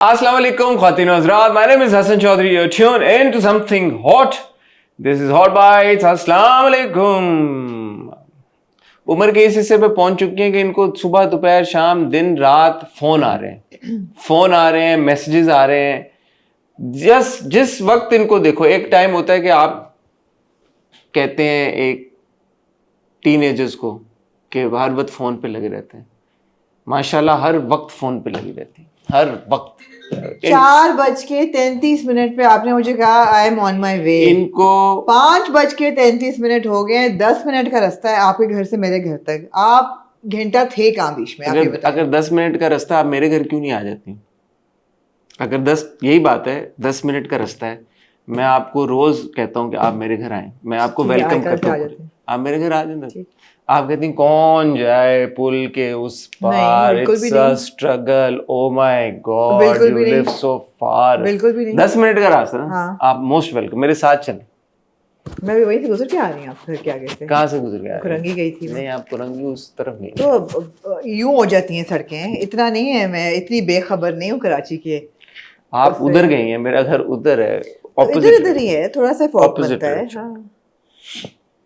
Assalamu alaikum, Khawateen wa Hazrat. My name is Hassan Chaudhary. You're tuned into something hot. This is Hot Bites. Assalamu alaikum. उम्र के इस हिस्से पे पहुंच चुके हैं कि इनको सुबह दोपहर शाम दिन रात फोन आ रहे हैं, मैसेजेस आ रहे हैं। जिस वक्त इनको देखो, एक टाइम होता है कि आप कहते हैं एक टीनेजर्स को कि हर वक्त फोन पे लगे रहते हैं। माशाल्लाह हर वक्त फोन पे लगी रहती है, हर वक्त। 4:33 पे आपने मुझे कहा आई एम ऑन माई वे। इनको 5:33 हो गए, 10 मिनट का रास्ता है आपके घर से मेरे घर तक। आप घंटा थे कहाँ बीच में? अगर 10 मिनट का रास्ता, आप मेरे घर क्यों नहीं आ जाती? अगर 10, यही बात है, 10 मिनट का रास्ता है, मैं आपको रोज कहता हूँ कि आप मेरे घर आए, मैं आपको वेलकम करता हूँ, आप मेरे घर आ जाते। आप कहती हैं कौन जाए पुल के उस पार, it's a struggle, oh my god, you live so far. बिल्कुल भी नहीं। 10 मिनट का रास्ता ना। हाँ। आप मोस्ट वेलकम, मेरे साथ चलें। मैं भी वहीं से गुजर के आ रही हूँ आप घर के आगे से। कहाँ से गुजर के आ रही हैं? कुरंगी गई थी। नहीं, आप कुरंगी उस तरफ नहीं। तो यूं हो जाती हैं सड़कें, इतना नहीं है, मैं इतनी बेखबर नहीं हूँ कराची के। आप उधर गई हैं, मेरा घर उधर है, इधर ही है, थोड़ा सा फॉक बनता है। हाँ,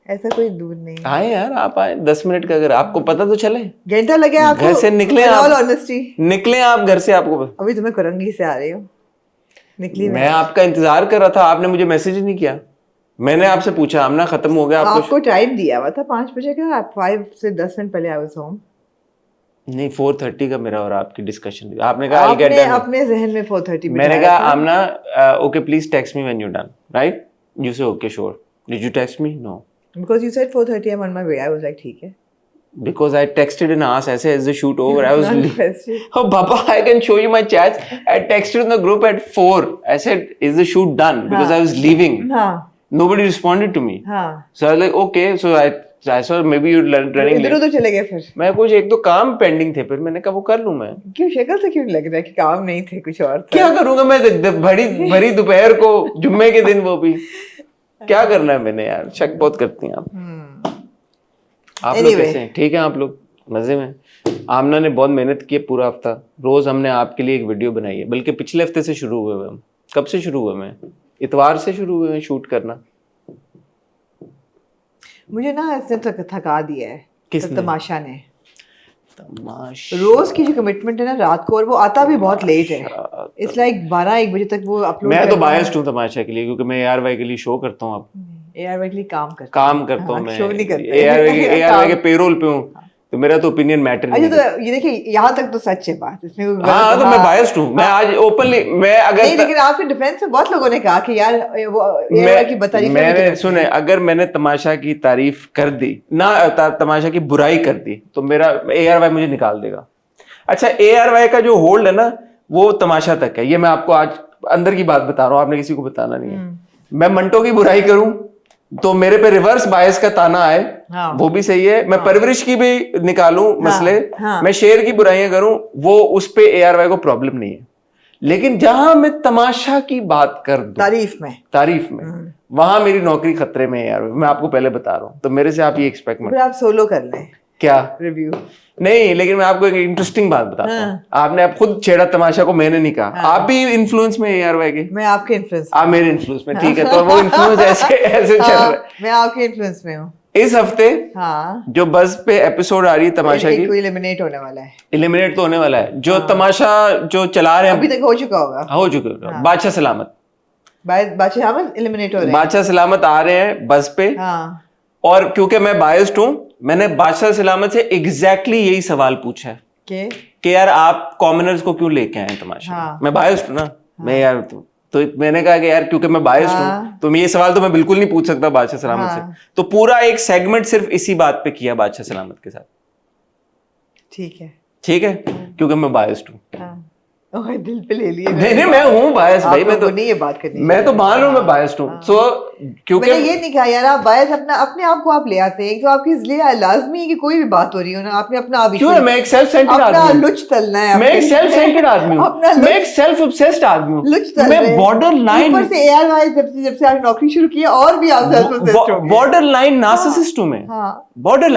ऐसा कोई दूर नहीं। आए यार, आप आए 10 मिनट का, अगर आपको पता तो चले। घंटा लगे आपको, घर से निकले आप, ऑनेस्टी निकले आप घर से, आपको अभी तो मैं कुरंगी से आ रही हूँ, निकली मैं आपका इंतजार कर रहा था, आपने मुझे मैसेज ही नहीं किया। मैंने आपसे पूछा आमना खत्म हो गया? आपको टाइम दिया हुआ था 5 बजे का, 5 से 10 मिनट पहले आई वाज होम। नहीं, 4:30 का मेरा और आपकी डिस्कशन। आपने कहा आपने अपने जहन में 4:30 मैंने कहा Amna okay please text me when you done, right? You say okay sure. Did you text me? No, because you said 4:30 I'm on my way. I was like ठीक है, because I texted and asked ऐसे is the shoot over? I was oh Baba, I can show you my chats. I texted in the group at 4. I said is the shoot done? Because I was leaving. Nobody responded to me. So I was like okay, so I saw maybe you running इधर उधर चले गए। फिर मैं कुछ एक दो काम पेंडिंग थे, फिर मैंने कहा वो कर लूं मैं। क्यों शक्ल से क्यों लग रहा है कि काम नहीं थे, कुछ और था? क्या करूंगा मैं भरी दोपहर को, जुम्मे के दिन, वो भी क्या करना है मैंने यार। शक बहुत करती हैं आप लोग कैसे हैं? ठीक है आप लोग मजे में? आमना ने बहुत मेहनत की है पूरा हफ्ता, रोज हमने आपके लिए एक वीडियो बनाई है, बल्कि पिछले हफ्ते से शुरू हुए हम। कब से शुरू हुए? मैं इतवार से शुरू हुए शूट करना। मुझे ना इसने थका दिया है। किसने? तमाशा ने। रोज की जो कमिटमेंट है ना रात को, और वो आता भी बहुत लेट है। इट्स लाइक 12-1 बजे तक वो अपलोड। मैं तो बायस्ड हूँ तमाशा के लिए, क्योंकि मैं ARY के लिए शो करता हूँ। अब ARY के लिए काम करता हूँ मैं, शो नहीं करता। ARY के पेरोल पे हूँ, तो मेरा तो ओपिनियन मैटर नहीं। अच्छा, तो ये देखिए यहाँ तक तो सच है बात, इसमें कोई हाँ, तो मैं बायस्ड हूँ। मैं आज ओपनली, मैं अगर नहीं, लेकिन आपके डिफेंस में बहुत लोगों ने कहा कि यार वो ARY की बताइए। मैंने सुने, अगर मैंने तमाशा की तारीफ कर दी ना, तमाशा की बुराई कर दी, तो मेरा ARY मुझे निकाल देगा। अच्छा, ARY का जो होल्ड है ना, वो तमाशा तक है। ये मैं आपको आज अंदर की बात बता रहा हूँ, आपने किसी को बताना नहीं है। मैं मंटो की बुराई करूं तो मेरे पे रिवर्स बायस का ताना आए, वो भी सही है। मैं परवरिश की भी निकालूं मसले, मैं शेर की बुराइयां करूं, वो उस पे ARY को प्रॉब्लम नहीं है। लेकिन जहां मैं तमाशा की बात कर दूं, तारीफ में वहां मेरी नौकरी खतरे में है यार। मैं आपको पहले बता रहा हूं, तो मेरे से आप ये एक्सपेक्ट मत। आप सोलो कर लें क्या रिव्यू? नहीं, लेकिन मैं आपको एक इंटरेस्टिंग बात बताता हूँ। आपने आप खुद छेड़ा तमाशा को, मैंने नहीं कहा। आप भी इन्फ्लुएंस में ARY के? मैं आपके इन्फ्लुएंस, आप मेरे इन्फ्लुएंस में, ठीक है। तो वो इन्फ्लुएंस ऐसे चल रहा है। मैं आपके इन्फ्लुएंस में हूँ। इस हफ्ते जो बज़ पे एपिसोड आ रही है तमाशा की, एलिमिनेट होने वाला है। एलिमिनेट तो होने वाला है। जो तमाशा जो चला रहे हैं, अभी तक हो चुका होगा, हो चुका। बादशाह सलामत एलिमिनेट हो रहे हैं। बादशाह सलामत आ रहे हैं बज़ पे। और क्योंकि मैं बायस्ड हूँ, मैंने बादशाह सलामत से एग्जैक्टली यही सवाल पूछा है कि यार आप कॉमनर्स को क्यों लेके आए तमाशा। मैं बायस्ड हूँ ना, मैं यार तो मैंने कहा कि यार क्योंकि मैं बायस्ड हूँ, तो ये सवाल तो मैं बिल्कुल नहीं पूछ सकता बादशाह सलामत से। तो पूरा एक सेगमेंट सिर्फ इसी बात पे किया बादशाह सलामत के साथ। ठीक है, क्योंकि मैं बायस्ड हूँ। दिल पे ले लिए। नहीं, मैं हूँ बायस भाई। मैं तो नहीं ये बात करनी, मैं तो मान रहा हूँ मैं बायस्ड हूँ। सो क्योंकि मैंने ये नहीं कहा यार आप बायस अपने आप को आप ले आते हैं। एक तो आपके लिए लाजमी है कि कोई भी बात हो रही हो ना, आपने अपना आप क्यों? मैं एक सेल्फ सेंटर्ड आदमी हूँ। लुच तलना है। मैं एक सेल्फ सेंटर्ड आदमी हूँ। मैं एक सेल्फ ऑब्सेस्ड आदमी हूँ। मैं बॉर्डर लाइन, ऊपर से ARY जब से आपने नौकरी शुरू की और भी आप सेल्फ ऑब्सेस्ड हो गए। बॉर्डर लाइन नार्सिसिस्ट हूँ मैं। बॉर्डर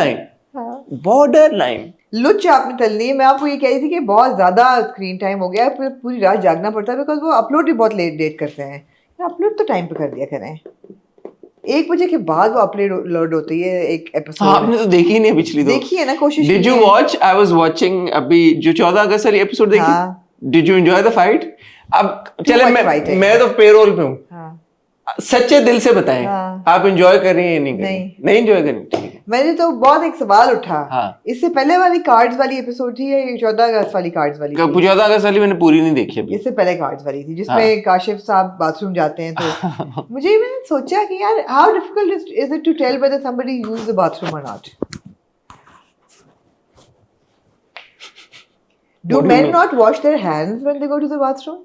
लाइन लुच आपने तलनी है। मैं आपको ये कह रही थी कि बहुत ज्यादा स्क्रीन टाइम हो गया है, पूरी रात जागना पड़ता है बिकॉज वो अपलोड भी बहुत लेट करते हैं। अपलोड तो टाइम पे कर दिया करें, 1 बजे के बाद वो अपलोड होती है एक एपिसोड। आपने तो देखी नहीं पिछली तो। देखी है ना, कोशिश डिड की यू है। वॉच? आई वाज वाचिंग अभी जो 14 अगस्त वाली एपिसोड देखी। हाँ। Did you enjoy the fight? अब चले much fight है। मैं तो पेरोल पे हूँ, हाँ। सच्चे दिल से बताएं, हाँ। आप एंजॉय कर रही हैं या नहीं कर रही? नहीं एंजॉय कर रही, ठीक है। मैंने तो बहुत एक सवाल उठा। हाँ। इससे पहले वाली कार्ड्स वाली एपिसोड थी या 14 अगस्त वाली कार्ड्स वाली थी? 14 अगस्त वाली मैंने पूरी नहीं देखी अभी। इससे पहले कार्ड्स वाली थी जिसमें हाँ। काशिफ साहब बाथरूम जाते हैं तो मैंने सोचा कि यार how difficult is it to tell whether somebody used the bathroom और not. Do men not wash their hands when they go to the bathroom?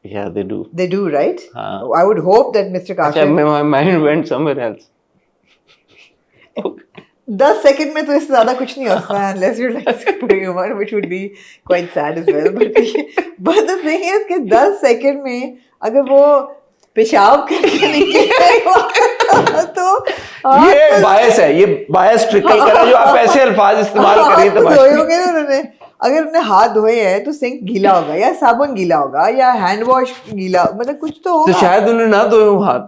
Yeah, they do. They do, right? हाँ. I would hope that Mr. अच्छा, Kashif my mind went somewhere else. 10 second में तो इससे ज्यादा कुछ नहीं होता है unless you're like superhuman, which would be quite sad as well. But the thing is कि 10 सेकंड में अगर वो पेशाब करके निकले तो ये बायस है, ये बायस ट्रिकल कर रहा है जो आप ऐसे अल्फाज इस्तेमाल कर रही हैं धोए होंगे ना उन्होंने। अगर उन्होंने हाथ धोए हैं तो सिंक गीला होगा या साबुन गीला होगा या हैंड वॉश गीला, मतलब कुछ तो होगा। तो शायद उन्होंने ना धोए हो हाथ।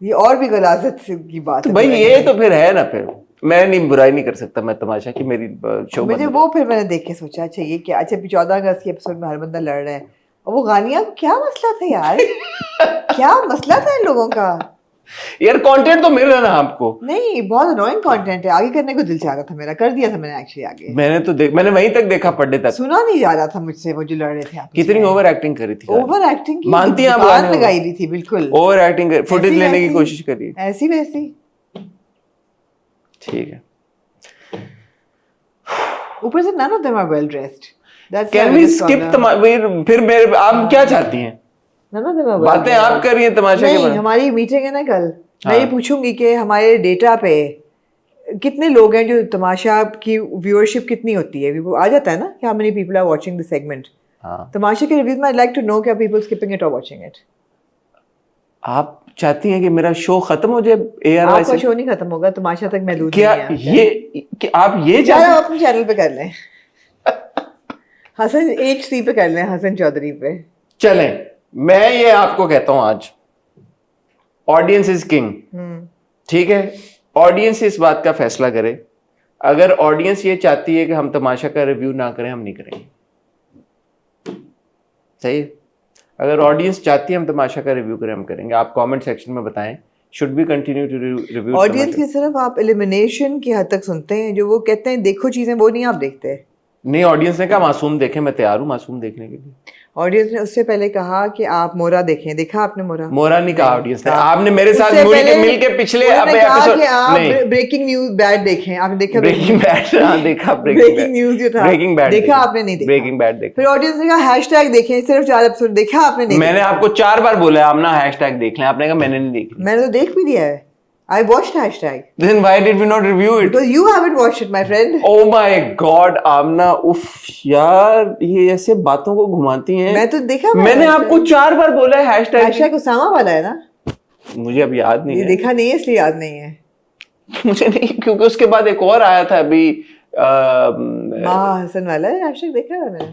ये और भी गलाजत की बात तो है। भाई ये तो फिर है ना, फिर मैं नहीं बुराई नहीं कर सकता मैं तमाशा की, मेरी शो मुझे वो फिर मैंने देख के सोचा अच्छा ये क्या, अच्छा 14 अगस्त के एपिसोड में हर बंदा लड़ रहा है और वो गानिया को क्या मसला था यार क्या मसला था इन लोगों का यार? कंटेंट तो मिल रहा है ना आपको। नहीं, बहुत अनोइंग कंटेंट है, आगे करने को दिल चाह रहा था मेरा, कर दिया था मैंने एक्चुअली आगे। मैंने वहीं तक देखा, पढ़ने तक सुना नहीं जा रहा था मुझसे वो जो लड़ रहे थे आप। कितनी ओवर एक्टिंग करी थी। ओवर एक्टिंग की मानती हैं आप? दुकान लगाई हुई थी बिल्कुल, ओवर एक्टिंग, फुटेज लेने की कोशिश करी ऐसी वैसी। ठीक है। ऊपर से none of them are well dressed. That's can we skip फिर मेरे आप क्या चाहती हैं? none of them are well बातें आप कर रही हैं तमाशा के नहीं, बारे में। हमारी मीटिंग है ना कल, मैं हाँ। ये पूछूंगी कि हमारे डेटा पे कितने लोग हैं जो तमाशा की व्यूअरशिप कितनी होती है, वो आ जाता है ना कि how many people are watching the segment। हाँ। तमाशा के रिव्यूज में I'd like to know क्या people skipping it or watching it। आप चाहती हैं कि मेरा शो खत्म हो जाए ARY आपका से? शो नहीं खत्म होगा, तमाशा तक महदूद क्या नहीं है। ये कि आप ये चलो चाहते अपने चैनल पे कर लें हसन HC पे कर लें, हसन चौधरी पे। चलें, मैं ये आपको कहता हूं आज, ऑडियंस इज किंग। ठीक है, ऑडियंस इस बात का फैसला करे। अगर ऑडियंस ये चाहती है कि हम तमाशा का रिव्यू ना करें, हम नहीं करेंगे। सही है? अगर ऑडियंस चाहती है हम तमाशा का रिव्यू करें, हम करेंगे। आप कमेंट सेक्शन में बताएं, should be continue to review. Audience की सिर्फ आप एलिमिनेशन की हद तक सुनते हैं, जो वो कहते हैं देखो चीजें, वो नहीं आप देखते। नहीं, ऑडियंस ने कहा मासूम देखें, मैं तैयार हूं मासूम देखने के लिए। ऑडियंस ने उससे पहले कहा कि आप मोरा देखें, देखा आपने मोरा? मोरा नहीं कहा ऑडियंस ने, आपने मेरे साथ मिल के पिछले एपिसोड नहीं, ब्रेकिंग न्यूज बैड देखें, आपने देखा? ब्रेकिंग बैड, हाँ देखा। ब्रेकिंग न्यूज जो था ब्रेकिंग बैड देखा आपने? नहीं देखा। ब्रेकिंग बैड देखा। फिर ऑडियंस ने कहा हैशटैग देखें, सिर्फ 4 एपिसोड देखा आपने? नहीं। मैंने आपको 4 बार बोला आप ना हैशटैग देख लें, आपने कहा मैंने नहीं देखी। मैंने तो देख भी दिया है, I watched hashtag. Then why did we not review it? Because you haven't watched it, my friend. Oh my God, आमना, उफ यार, ये ऐसे बातों को घुमाती हैं। मैं तो देखा, मैंने आपको 4 बार बोला है हैशटैग। हैशटैग उसामा वाला है ना? मुझे अब याद नहीं है। देखा नहीं है इसलिए याद नहीं है मुझे नहीं, क्योंकि उसके बाद एक और आया था अभी हसन वाला है हैशटैग, देखा है मैंने।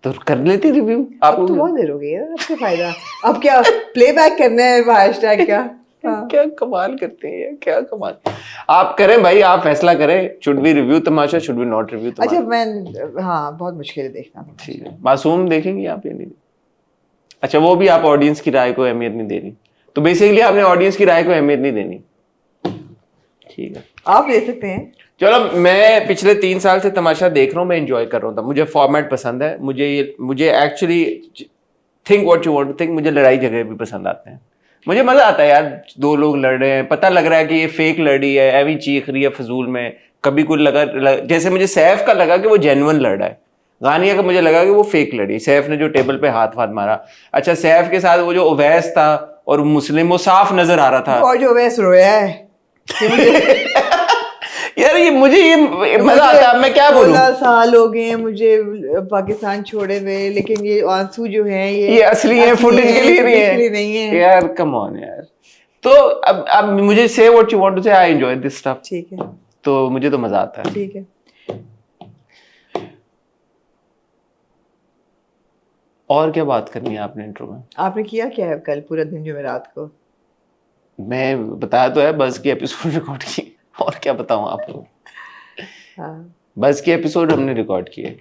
तो कर लेती रिव्यू अब तो बहुत देर हो गई है, अब क्या फायदा, अब क्या प्लेबैक करना है हैशटैग का? क्या कमाल करते हैं, क्या कमाल। आप करें भाई, आप फैसला करें, should we review Tamasha, should we not review Tamasha. अच्छा मैं, हाँ बहुत मुश्किल है देखना। ठीक है, मासूम देखेंगे आप या नहीं? अच्छा, वो भी आप ऑडियंस की राय को अहमियत नहीं दे रही, तो बेसिकली आपने ऑडियंस की राय को अहमियत नहीं देनी। ठीक है, आप ले सकते हैं। चलो, मैं पिछले 3 साल से तमाशा देख रहा हूँ, मैं एंजॉय कर रहा हूँ। मुझे फॉर्मेट पसंद है, मुझे actually think what you want to think. मुझे लड़ाई झगड़े भी पसंद आते हैं, मुझे मजा आता है यार। 2 लोग लड़ रहे हैं, पता लग रहा है कि ये फेक लड़ी है, एवी चीख रही है फजूल में। कभी कोई जैसे मुझे सैफ का लगा कि वो जेन्युइन लड़ रहा है, गानिया का मुझे लगा कि वो फेक लड़ी। सैफ ने जो टेबल पे हाथ मारा, अच्छा सैफ के साथ वो जो ओवैस था और मुस्लिम, वो साफ नजर आ रहा था। और जो ओवैस रोया है यार ये मुझे मजा आता है, मैं क्या बोलूं। 16 साल हो गए मुझे पाकिस्तान छोड़े हुए, लेकिन ये आंसू जो हैं ये असली है, फुटेज के लिए नहीं है यार। कम ऑन यार। तो अब मुझे से what you want to say, I enjoy this stuff. ठीक है, तो मुझे तो मजा आता है। ठीक है। और क्या बात करनी है आपने इंट्रो में? आपने किया क्या है कल पूरा दिन जुमेरात को? मैं बताया तो है, बस की एपिसोड रिकॉर्ड की, और क्या बताऊं आपको? हाँ। बस की एपिसोड हमने रिकॉर्ड किए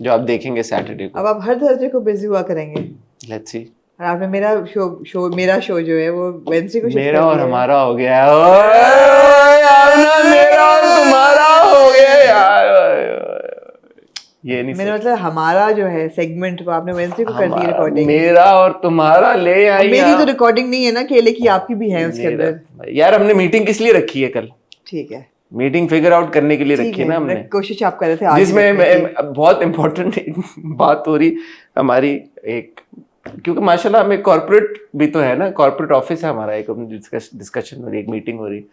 जो आप देखेंगे सैटरडे को। अब आप हर थर्सडे को बिजी हुआ करेंगे। Let's see. और आपने मेरा शो जो है वो वेडनेसडे को शिफ्ट मेरा कर और दिया है। हमारा हो गया है। ओए, यार ना, मेरा और तुम्हारा हो गया यार। ये नहीं मैंने सही। मतलब हमारा जो है सेगमेंट वो आपने वेडनेसडे को कर दी हमारा, रिकॉर्डिंग। मेरा और तुम्हारा ले आई मेरी तो आप। रिकॉर्डिंग नहीं है ना, केले की आपकी भी है उसके मेरा अंदर। यार, हमने मीटिंग किस लिए रखी है कल? ठीक है, मीटिंग फिगर आउट करने के लिए ठीक रखी है ना हमने, कोशिश आप कर रहे थे आज जिसमें रखने की। बहुत इंपॉर्टेंट बात हो रही हमारी एक, क्योंकि माशाल्लाह हमें कॉर्पोरेट भी तो है ना, कॉर्पोरेट ऑफिस है हमारा, एक डिस्कशन हो रही, एक मीटिंग हो रही।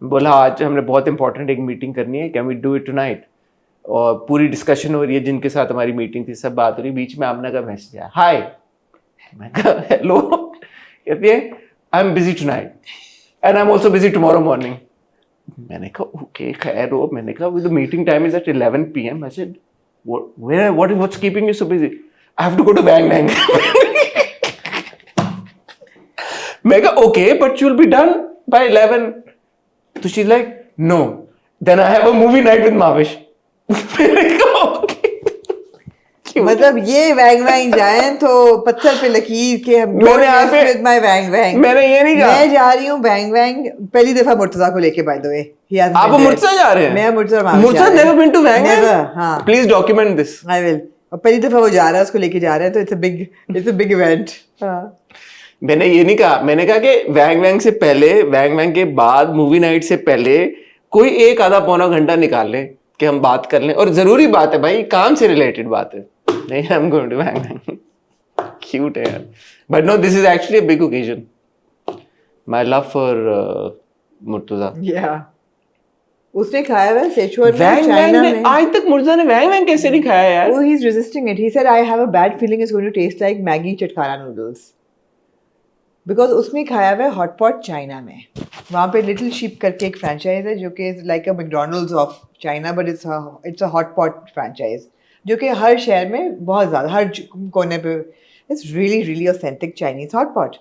बोला आज हमने बहुत इंपॉर्टेंट एक मीटिंग करनी है, can we do it tonight? और पूरी डिस्कशन हो रही है, जिनके साथ हमारी मीटिंग थी सब बात हो रही, बीच में आमना का मैसेज आया, हाय। मैं कहा हेलो, कहती है I am busy tonight and I am also busy tomorrow morning. मैंने कहा ओके खैर हो। मैंने कहा the meeting time is at 11 PM। I said what's keeping you so busy? I have to go to Bang Bang. मैं कहा okay but you will be done by 11। तो she like no, then I have a movie night with Mavish. मैंने कहा मतलब ये वैंग वैंग जाए तो पत्थर पे लकीर के हम मैंने यहाँ पे with my wang wang। मैंने ये नहीं कहा। मैं जा रही हूँ बैंग वैंग पहली दफा मुर्तजा को लेके, बाय द वे। आप मुर्तजा जा रहे हैं? मैं Murtaza never been to bang never. Bang? हाँ, please document this. I will. और पहली दफा वो जा रहा है, उसको लेके जा रहे हैं, तो इट्स अ बिग इवेंट। हाँ, मैंने ये नहीं कहा, मैंने कहा कि वैंग वैंग से पहले, वैंग वैंग के बाद, मूवी नाइट से पहले कोई एक आधा पौना घंटा निकाल लें कि हम बात कर लें, और जरूरी बात है भाई, काम से रिलेटेड बात है। नहीं, I am going to Wang Wang. Cute है यार, but no, this is actually a big occasion. My love for Murtaza. या उसने खाया हुआ सेचुअन में, वैंग वैंग चाइना ने में। आज तक मुर्तजा ने वैंग वैंग कैसे नहीं खाया यार? Oh, he's resisting it. He said, I have a bad feeling it's going to taste like Maggi चटखाना noodles. Because उसने खाया हुआ है हॉट पॉट चाइना में। वहाँ पे लिटिल शिप करके एक फ्रेंचाइज है जो कि like a McDonald's of China, but it's a hot pot franchise जो कि हर शहर में बहुत ज़्यादा, हर कोने पे it's really really authentic Chinese hot pot.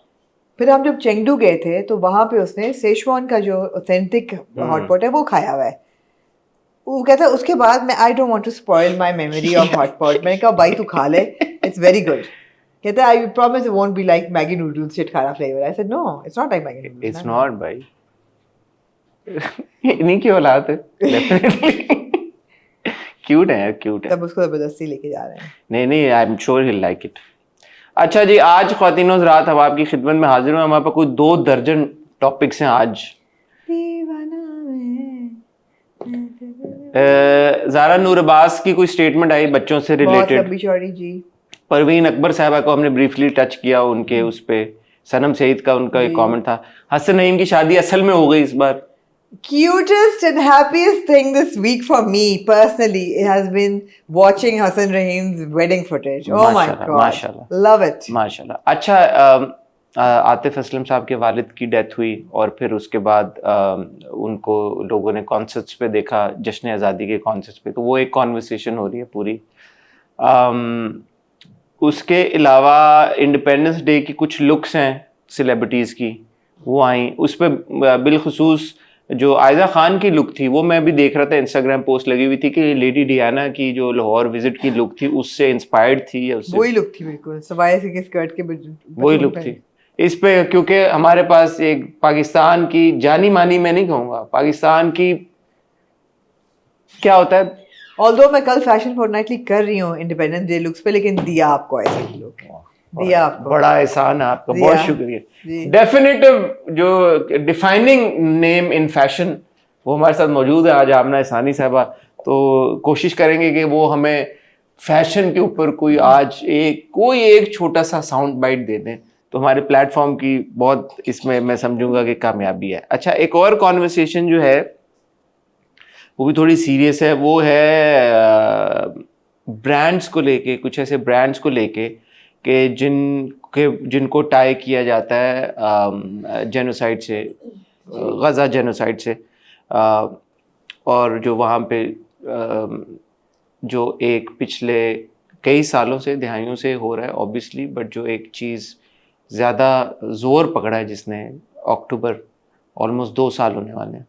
फिर हम जब चेंगडू गए थे तो वहाँ पे उसने सेशवान का जो ऑथेंटिक हॉट पॉट है वो खाया हुआ है। वो कहता है उसके बाद मैं I don't want to spoil my memory of hot pot. मैंने कहा भाई तू खा ले, इट्स वेरी गुड। कहता है I promise it won't be like Maggi noodles चटखाना flavour. I said no, it's not like Maggi noodles. It's not भाई, इन्हीं की औलाद है डेफिनेटली। क्यूट है यार, क्यूट है। तब उसको जबरदस्ती लेके जा रहे हैं। नहीं नहीं, I am sure he like it. अच्छा जी, आज ख्वातीनो हज़रात हम आपकी खिदमत में हाजिर हुए। हमारे पास कोई 2 दर्जन टॉपिक्स हैं आज। ज़ारा नूर अब्बास की कोई स्टेटमेंट आई बच्चों से रिलेटेड। लंबी चौड़ी जी। परवीन अकबर साहबा को हमने ब्रीफली टच किया, उनके उस पे सनम सईद का उनका एक कमेंट था। हसन नईम की शादी असल में हो गई इस बार। Cutest and happiest thing this week for me personally has been watching Hassan Rahim's wedding footage. Oh my माशाल्लाह, god, माशाल्लाह, love it. माशाल्लाह। अच्छा, आतिफ असलम साहब के वालिद की डेथ हुई और फिर उसके बाद उनको लोगों ने कॉन्सर्ट्स पे देखा, जश्न आज़ादी के कॉन्सर्ट्स पे, तो वो एक कॉन्वर्सेशन हो रही है पूरी। उसके अलावा इंडिपेंडेंस डे की कुछ लुक्स हैं सेलिब्रिटीज़ की, वो आई। उस पर बिलखुसूस जो आयजा खान की लुक थी, वो मैं भी देख रहा था, इंस्टाग्राम पोस्ट लगी हुई थी कि लेडी डियाना की जो लाहौर विजिट की लुक थी उससे इंस्पायर्ड थी, या उससे वही लुक थी बिल्कुल, सवाया सिंह के स्कर्ट के वही लुक थी इस पे। क्योंकि हमारे पास एक पाकिस्तान की जानी मानी, मैं नहीं कहूँगा, पाकिस्तान की क्या होता है, ऑल्दो मैं कल फैशन फोर्टनाइटली कर रही हूँ इंडिपेंडेंस डे लुक्स पे, लेकिन दिया आपको ऐसे ही लुक है, दिया आपको। बड़ा एहसान है आपका, दिया। बहुत शुक्रिया। डेफिनेटिव जो डिफाइनिंग नेम इन फैशन वो हमारे साथ मौजूद है आज, आमना एहसानी साहबा। तो कोशिश करेंगे कि वो हमें फैशन के ऊपर कोई आज कोई एक छोटा सा साउंड बाइट दे दें, तो हमारे प्लेटफॉर्म की बहुत इसमें मैं समझूंगा कि कामयाबी है। अच्छा, एक और कॉन्वर्सेशन जो है वो भी थोड़ी सीरियस है, वो है ब्रांड्स को लेके, कुछ ऐसे ब्रांड्स को लेके कि जिनको टाई किया जाता है जेनोसाइड से, गज़ा जेनोसाइड से, और जो वहाँ पे जो एक पिछले कई सालों से, दिहाइयों से हो रहा है ऑब्वियसली, बट जो एक चीज़ ज़्यादा ज़ोर पकड़ा है जिसने, अक्टूबर, ऑलमोस्ट 2 साल होने वाले हैं,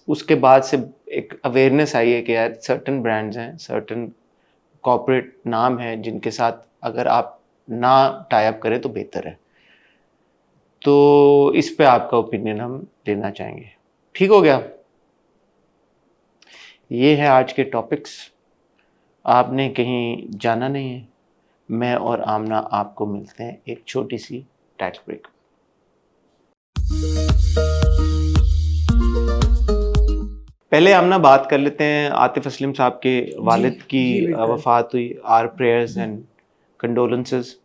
उसके बाद से एक अवेयरनेस आई है कि यार सर्टन ब्रांड्स हैं, सर्टन कॉर्पोरेट नाम हैं जिनके साथ अगर आप ना टाई अप करें तो बेहतर है। तो इस पे आपका ओपिनियन हम लेना चाहेंगे। ठीक हो गया? ये है आज के टॉपिक्स। आपने कहीं जाना नहीं है। मैं और आमना आपको मिलते हैं एक छोटी सी टैक्स ब्रेक। पहले आमना बात कर लेते हैं, आतिफ असलम साहब के वालिद की वफात हुई। Our prayers and condolences.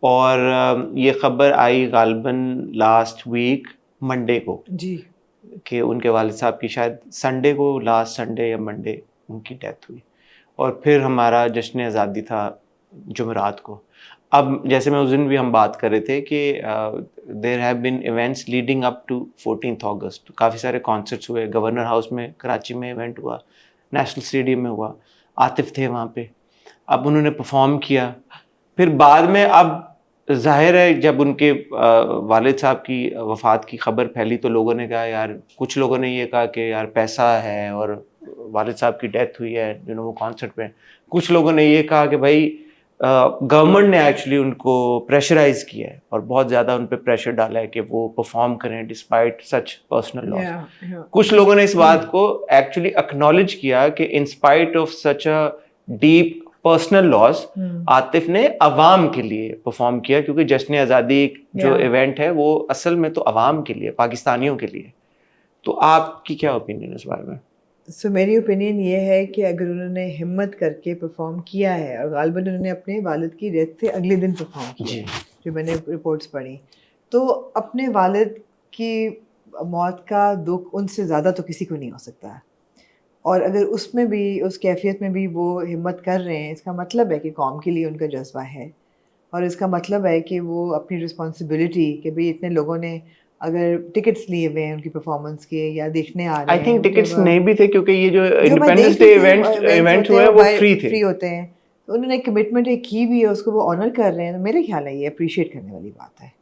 और ये खबर आई गालबन लास्ट वीक मंडे को जी, कि उनके वालिद साहब की शायद संडे को, लास्ट संडे या मंडे उनकी डेथ हुई। और फिर हमारा जश्न आज़ादी था जुमेरात को। अब जैसे मैं उस दिन भी हम बात कर रहे थे कि there have been events leading up to 14 अगस्त। काफ़ी सारे कॉन्सर्ट्स हुए, गवर्नर हाउस में कराची में इवेंट हुआ, नेशनल स्टेडियम में हुआ, आतिफ थे वहाँ पे। अब उन्होंने परफॉर्म किया। फिर बाद में अब जाहिर है जब उनके वालिद साहब की वफ़ात की खबर फैली तो लोगों ने कहा यार, कुछ लोगों ने ये कहा कि यार पैसा है और वालिद साहब की डेथ हुई है, वो कॉन्सर्ट पे। कुछ लोगों ने ये कहा कि भाई गवर्नमेंट ने एक्चुअली उनको प्रेशराइज किया है और बहुत ज़्यादा उन पर प्रेशर डाला है कि वो परफॉर्म करें डिस्पाइट सच पर्सनल लॉस। कुछ लोगों ने इस बात को एक्चुअली एक्नॉलेज किया कि in spite of such a deep personal loss, Atif ने अवाम के लिए परफॉर्म किया, क्योंकि जश्न आज़ादी जो इवेंट है वो असल में तो अवाम के लिए, पाकिस्तानियों के लिए। तो आपकी क्या ओपिनियन है इस बारे में? सो मेरी ओपिनियन ये है कि अगर उन्होंने हिम्मत करके परफॉर्म किया है, और गालिबन उन्होंने अपने वालिद की डेथ से अगले दिन परफॉर्म किया, जो मैंने रिपोर्ट्स पढ़ी, तो अपने वालिद की मौत का दुख उनसे ज़्यादा तो किसी को नहीं हो सकता है। और अगर उसमें भी, उस कैफियत में भी वो हिम्मत कर रहे हैं, इसका मतलब है कि कौम के लिए उनका जज्बा है, और इसका मतलब है कि वो अपनी रिस्पॉन्सिबिलिटी, कि भाई इतने लोगों ने अगर टिकट्स लिए हुए हैं उनकी परफॉर्मेंस के या देखने आ रहे हैं। आई थिंक टिकट्स नहीं भी थे, क्योंकि ये जो इंडिपेंडेंस डे इवेंट्स हुए हैं वो फ्री होते हैं। तो उन्होंने कमिटमेंट एक की भी है, उसको वो ऑनर कर रहे हैं। तो मेरे ख्याल है ये अप्रिशिएट करने वाली बात है।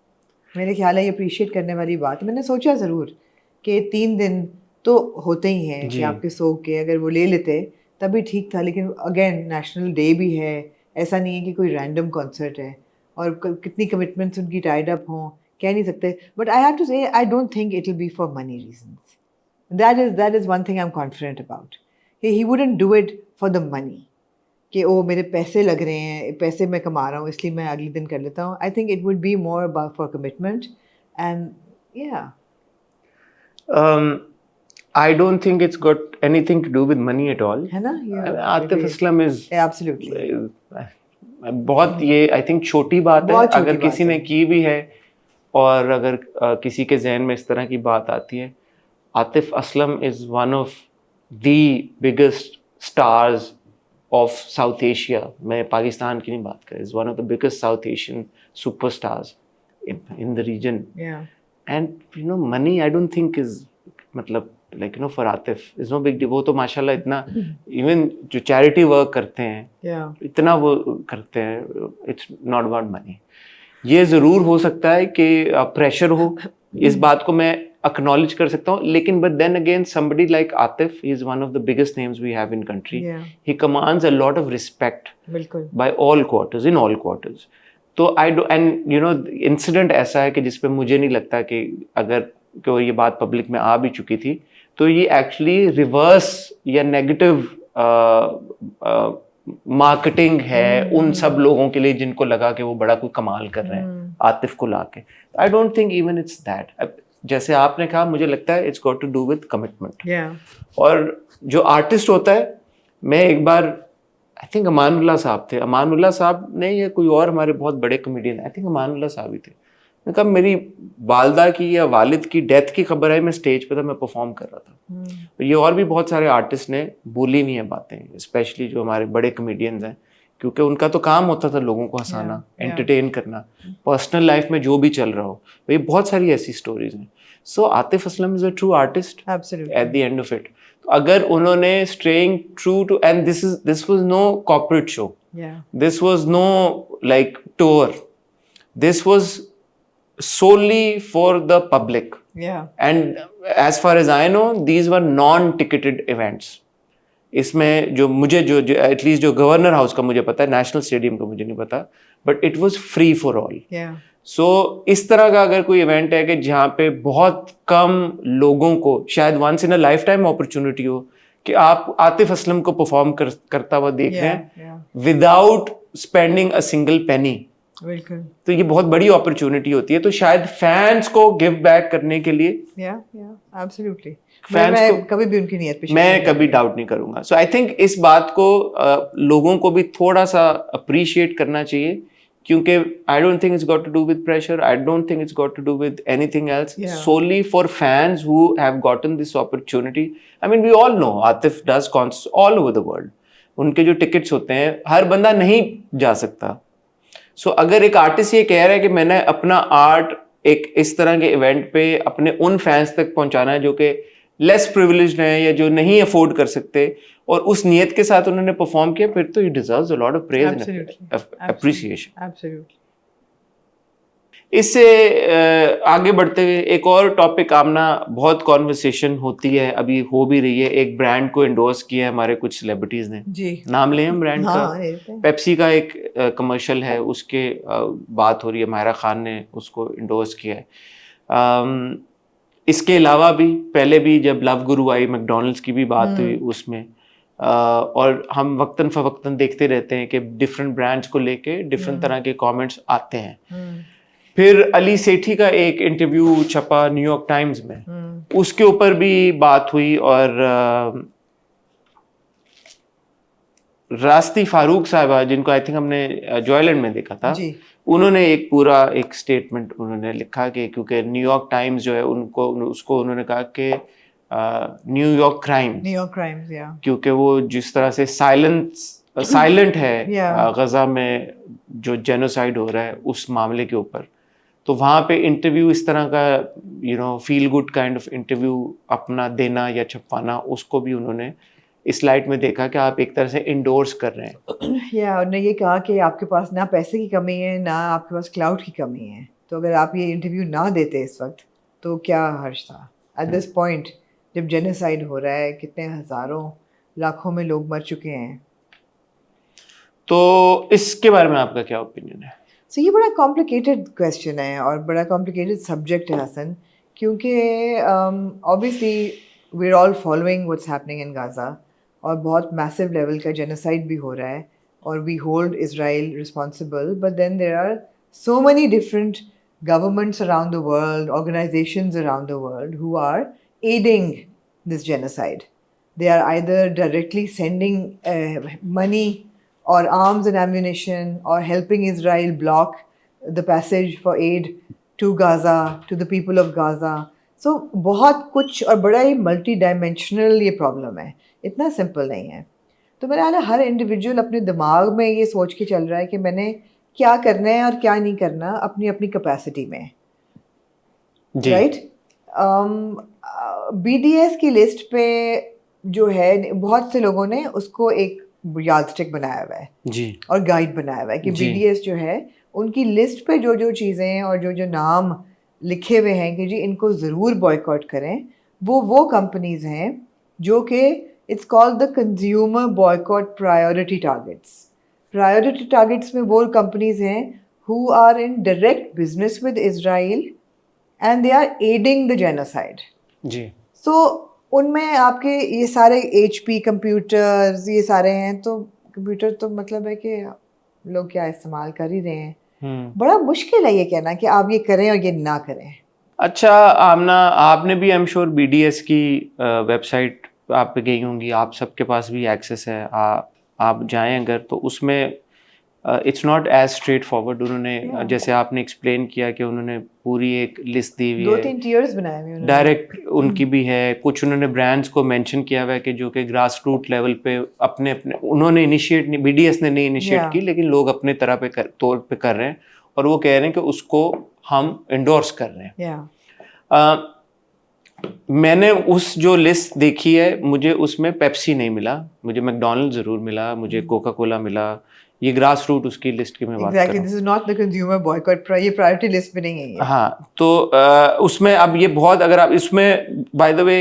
मेरे ख्याल है ये अप्रिशिएट करने वाली बात है। मैंने सोचा ज़रूर कि 3 दिन तो होते ही हैं कि आपके सोग के, अगर वो ले लेते तभी ठीक था। लेकिन अगेन नेशनल डे भी है, ऐसा नहीं है कि कोई रैंडम कॉन्सर्ट है, और कितनी कमिटमेंट्स उनकी टाइड अप हों कह नहीं सकते। But I have to say I don't think it will be for money reasons. That is one thing I am confident about, कि he wouldn't do it for the money, कि ओ मेरे पैसे लग रहे हैं, पैसे मैं कमा रहा हूँ इसलिए मैं अगले दिन कर लेता हूँ। I think it would be more about for commitment and या I don't think it's got anything to do with money at all. है ना? आतिफ असलम is एब्सोल्युटली बहुत, ये आई थिंक छोटी बात है अगर किसी ने की भी है, और अगर किसी के जहन में इस तरह की बात आती है। Atif Aslam is one of the biggest stars of South Asia. मैं पाकिस्तान की नहीं बात कर, is one of the biggest South Asian superstars in the region. And money I don't think is, मतलब like for Atif is no big deal. वो तो माशाल्लाह इतना, इवन जो चैरिटी वर्क करते हैं इतना वो करते हैं, इट्स नॉट अबाउट मनी। ये ज़रूर हो सकता है कि प्रेशर हो, इस बात को मैं एक्नॉलेज कर सकता हूँ, लेकिन but then again somebody like Atif is one of the biggest names we have in country. He commands a lot of respect by all quarters, in all quarters. तो आई डो एंड इंसिडेंट ऐसा है कि जिसपे मुझे नहीं लगता कि अगर क्यों ये बात पब्लिक में आ भी चुकी थी तो ये एक्चुअली रिवर्स या नेगेटिव मार्केटिंग है उन सब लोगों के लिए जिनको लगा कि वो बड़ा कोई कमाल कर रहे हैं आतिफ को लाके। I don't think even it's that. जैसे आपने कहा, मुझे लगता है it's got to do with commitment. और जो आर्टिस्ट होता है, मैं एक बार आई थिंक अमानुल्लाह साहब थे, अमानुल्लाह साहब ने या कोई और हमारे बहुत बड़े कॉमेडियन, आई थिंक अमानुल्लाह साहब ही थे, मैं कहा मेरी वालदा की या वालिद की डेथ की खबर आई, मैं स्टेज पे था, मैं परफॉर्म कर रहा था। ये और भी बहुत सारे आर्टिस्ट ने बोली हुई हैं बातें, स्पेशली जो हमारे बड़े कॉमेडियंस हैं, क्योंकि उनका तो काम होता था लोगों को हंसाना, एंटरटेन करना, पर्सनल लाइफ में जो भी चल रहा हो। ये बहुत सारी ऐसी स्टोरीज हैं। So Atif Aslam is a true artist at the end of it. अगर उन्होंने staying true to, and this was no corporate show, Yeah. This was no like tour. This was solely for the public. Yeah. And as far as I know, these were non-ticketed events. इसमें जो मुझे जो at least जो governor house का मुझे पता है, national stadium का मुझे नहीं पता, but it was free for all. Yeah. सो इस तरह का अगर कोई इवेंट है कि जहाँ पे बहुत कम लोगों को, शायद once in a life time opportunity हो कि आप आतिफ असलम को परफॉर्म करता हुआ देख रहे हैं Yeah. Without spending a single penny, बिल्कुल. तो ये बहुत बड़ी अपॉर्चुनिटी होती है. तो शायद फैंस को गिव बैक करने के लिए Yeah. Yeah. Absolutely. Fans मैं को- कभी भी उनकी नीयत पे शक मैं नहीं कभी करती. डाउट नहीं करूंगा. सो आई थिंक इस बात को लोगों को भी थोड़ा सा अप्रिशिएट करना चाहिए, क्योंकि I don't think it's got to do with pressure, I don't think it's got to do with anything else. Yeah. Solely for fans who have gotten this opportunity. I mean, we all know Atif does concerts all over the world. उनके जो tickets होते हैं, हर बंदा नहीं जा सकता. सो अगर एक आर्टिस्ट ये कह रहा है कि मैंने अपना आर्ट एक इस तरह के इवेंट पे अपने उन फैंस तक पहुंचाना है जो कि लेस प्रिविलेज्ड हैं या जो नहीं अफोर्ड कर सकते, और उस नियत के साथ उन्होंने परफॉर्म किया, फिर तो ही deserves a lot of praise and Absolutely. Appreciation. Absolutely. इससे आगे बढ़ते हुए एक और टॉपिक, आमना बहुत कॉन्वर्सेशन होती है, अभी हो भी रही है. एक ब्रांड को एंडोर्स किया है हमारे कुछ सेलिब्रिटीज ने. जी. नाम लें हम ब्रांड हाँ, का? ले लेते हैं. पेप्सी का एक कमर्शियल है, उसके बात हो रही है, माहिरा खान ने उसको इंडोर्स किया है. इसके अलावा भी पहले भी जब लव गुरु आई, मैकडॉनल्ड्स की भी बात हुई उसमें, और हम वक्तन फवक्तन देखते रहते हैं कि डिफरेंट ब्रांड्स को लेके डिफरेंट तरह के कमेंट्स आते हैं. फिर अली सेठी का एक इंटरव्यू छपा न्यूयॉर्क टाइम्स में, उसके ऊपर भी बात हुई, और रास्ती फारूक साहबा, जिनको आई थिंक हमने जॉयलैंड में देखा था, जी. उन्होंने एक पूरा एक स्टेटमेंट उन्होंने लिखा कि क्योंकि न्यूयॉर्क टाइम्स जो है उसको उन्होंने कहा कि न्यूयॉर्क क्राइम्स, या. क्योंकि वो जिस तरह से साइलेंट है Yeah. गजा में जो जेनोसाइड हो रहा है उस मामले के ऊपर, तो वहाँ पे इंटरव्यू इस तरह का feel good kind of interview अपना देना या छपवाना, उसको भी उन्होंने इस लाइट में देखा कि आप एक तरह से इंडोर्स कर रहे हैं. या उन्होंने ये कहा कि आपके पास ना पैसे की कमी है, ना आपके पास क्लाउड की कमी है, तो अगर आप ये इंटरव्यू ना देते इस वक्त तो क्या हर्ज था. एट दिस पॉइंट जब जेनोसाइड हो रहा है, कितने हज़ारों लाखों में लोग मर चुके हैं. तो इसके बारे में आपका क्या ओपिनियन है? सो ये बड़ा कॉम्प्लिकेटेड क्वेश्चन है और बड़ा कॉम्प्लिकेटेड सब्जेक्ट है हसन, क्योंकि obviously we are all following what's happening in Gaza, और बहुत मैसिव लेवल का जेनोसाइड भी हो रहा है, और we hold Israel responsible, but then there are so many different governments around the world, organizations around the world who are aiding this genocide. They are either directly sending money or arms and ammunition, or helping Israel block the passage for aid to Gaza, to the people of Gaza. So बहुत कुछ और बड़ा ही multi dimensional ये problem है, इतना simple नहीं है. तो मेरा ख्याल है हर इंडिविजुअल अपने दिमाग में ये सोच के चल रहा है कि मैंने क्या करना है और क्या नहीं करना अपनी अपनी कैपेसिटी में, राइट. BDS की लिस्ट पे जो है, बहुत से लोगों ने उसको एक यादस्टिक बनाया हुआ है जी, और गाइड बनाया हुआ है कि जी. BDS जो है उनकी लिस्ट पे जो जो चीज़ें और जो जो नाम लिखे हुए हैं कि जी इनको ज़रूर बॉयकॉट करें, वो कंपनीज हैं जो कि it's called the consumer boycott priority targets. Priority targets में वो कंपनीज हैं who are in direct business with Israel and they are aiding the genocide. Ji. So उनमें आपके ये सारे HP कंप्यूटर्स ये सारे हैं, तो कंप्यूटर तो मतलब है कि लोग क्या इस्तेमाल कर ही रहे हैं. बड़ा मुश्किल है ये कहना कि आप ये करें और ये ना करें. अच्छा आमना, आपने भी आई एम श्योर BDS की वेबसाइट आप पे गई होंगी, आप सबके पास भी एक्सेस है, आप जाएं अगर, तो उसमें it's not as straightforward. उन्होंने जैसे आपने एक्सप्लेन किया कि उन्होंने पूरी एक लिस्ट दी हुई है, 2-3 टीयर्स बनाए हुए उन्होंने. डायरेक्ट उनकी भी है, कुछ उन्होंने ब्रांड्स को मेंशन किया हुआ है कि जो कि ग्रास रूट लेवल पे अपने उन्होंने इनिशिएट नहीं, BDS ने नहीं इनिशिएट की, लेकिन लोग अपने तरह पे तौर पे कर रहे हैं, और वो कह रहे हैं कि उसको हम इंडोर्स कर रहे हैं. मैंने उस जो लिस्ट देखी है, मुझे उसमें पेप्सी नहीं मिला, मुझे मैकडॉनल्ड ज़रूर मिला, मुझे कोका कोला मिला, ये ग्रास रूट उसकी लिस्ट की मैं बात कर Exactly, रहा हूँ। this is not the consumer boycott. ये priority list में नहीं है ये. हाँ, तो उसमें अब ये बहुत, अगर आप इसमें बाय द वे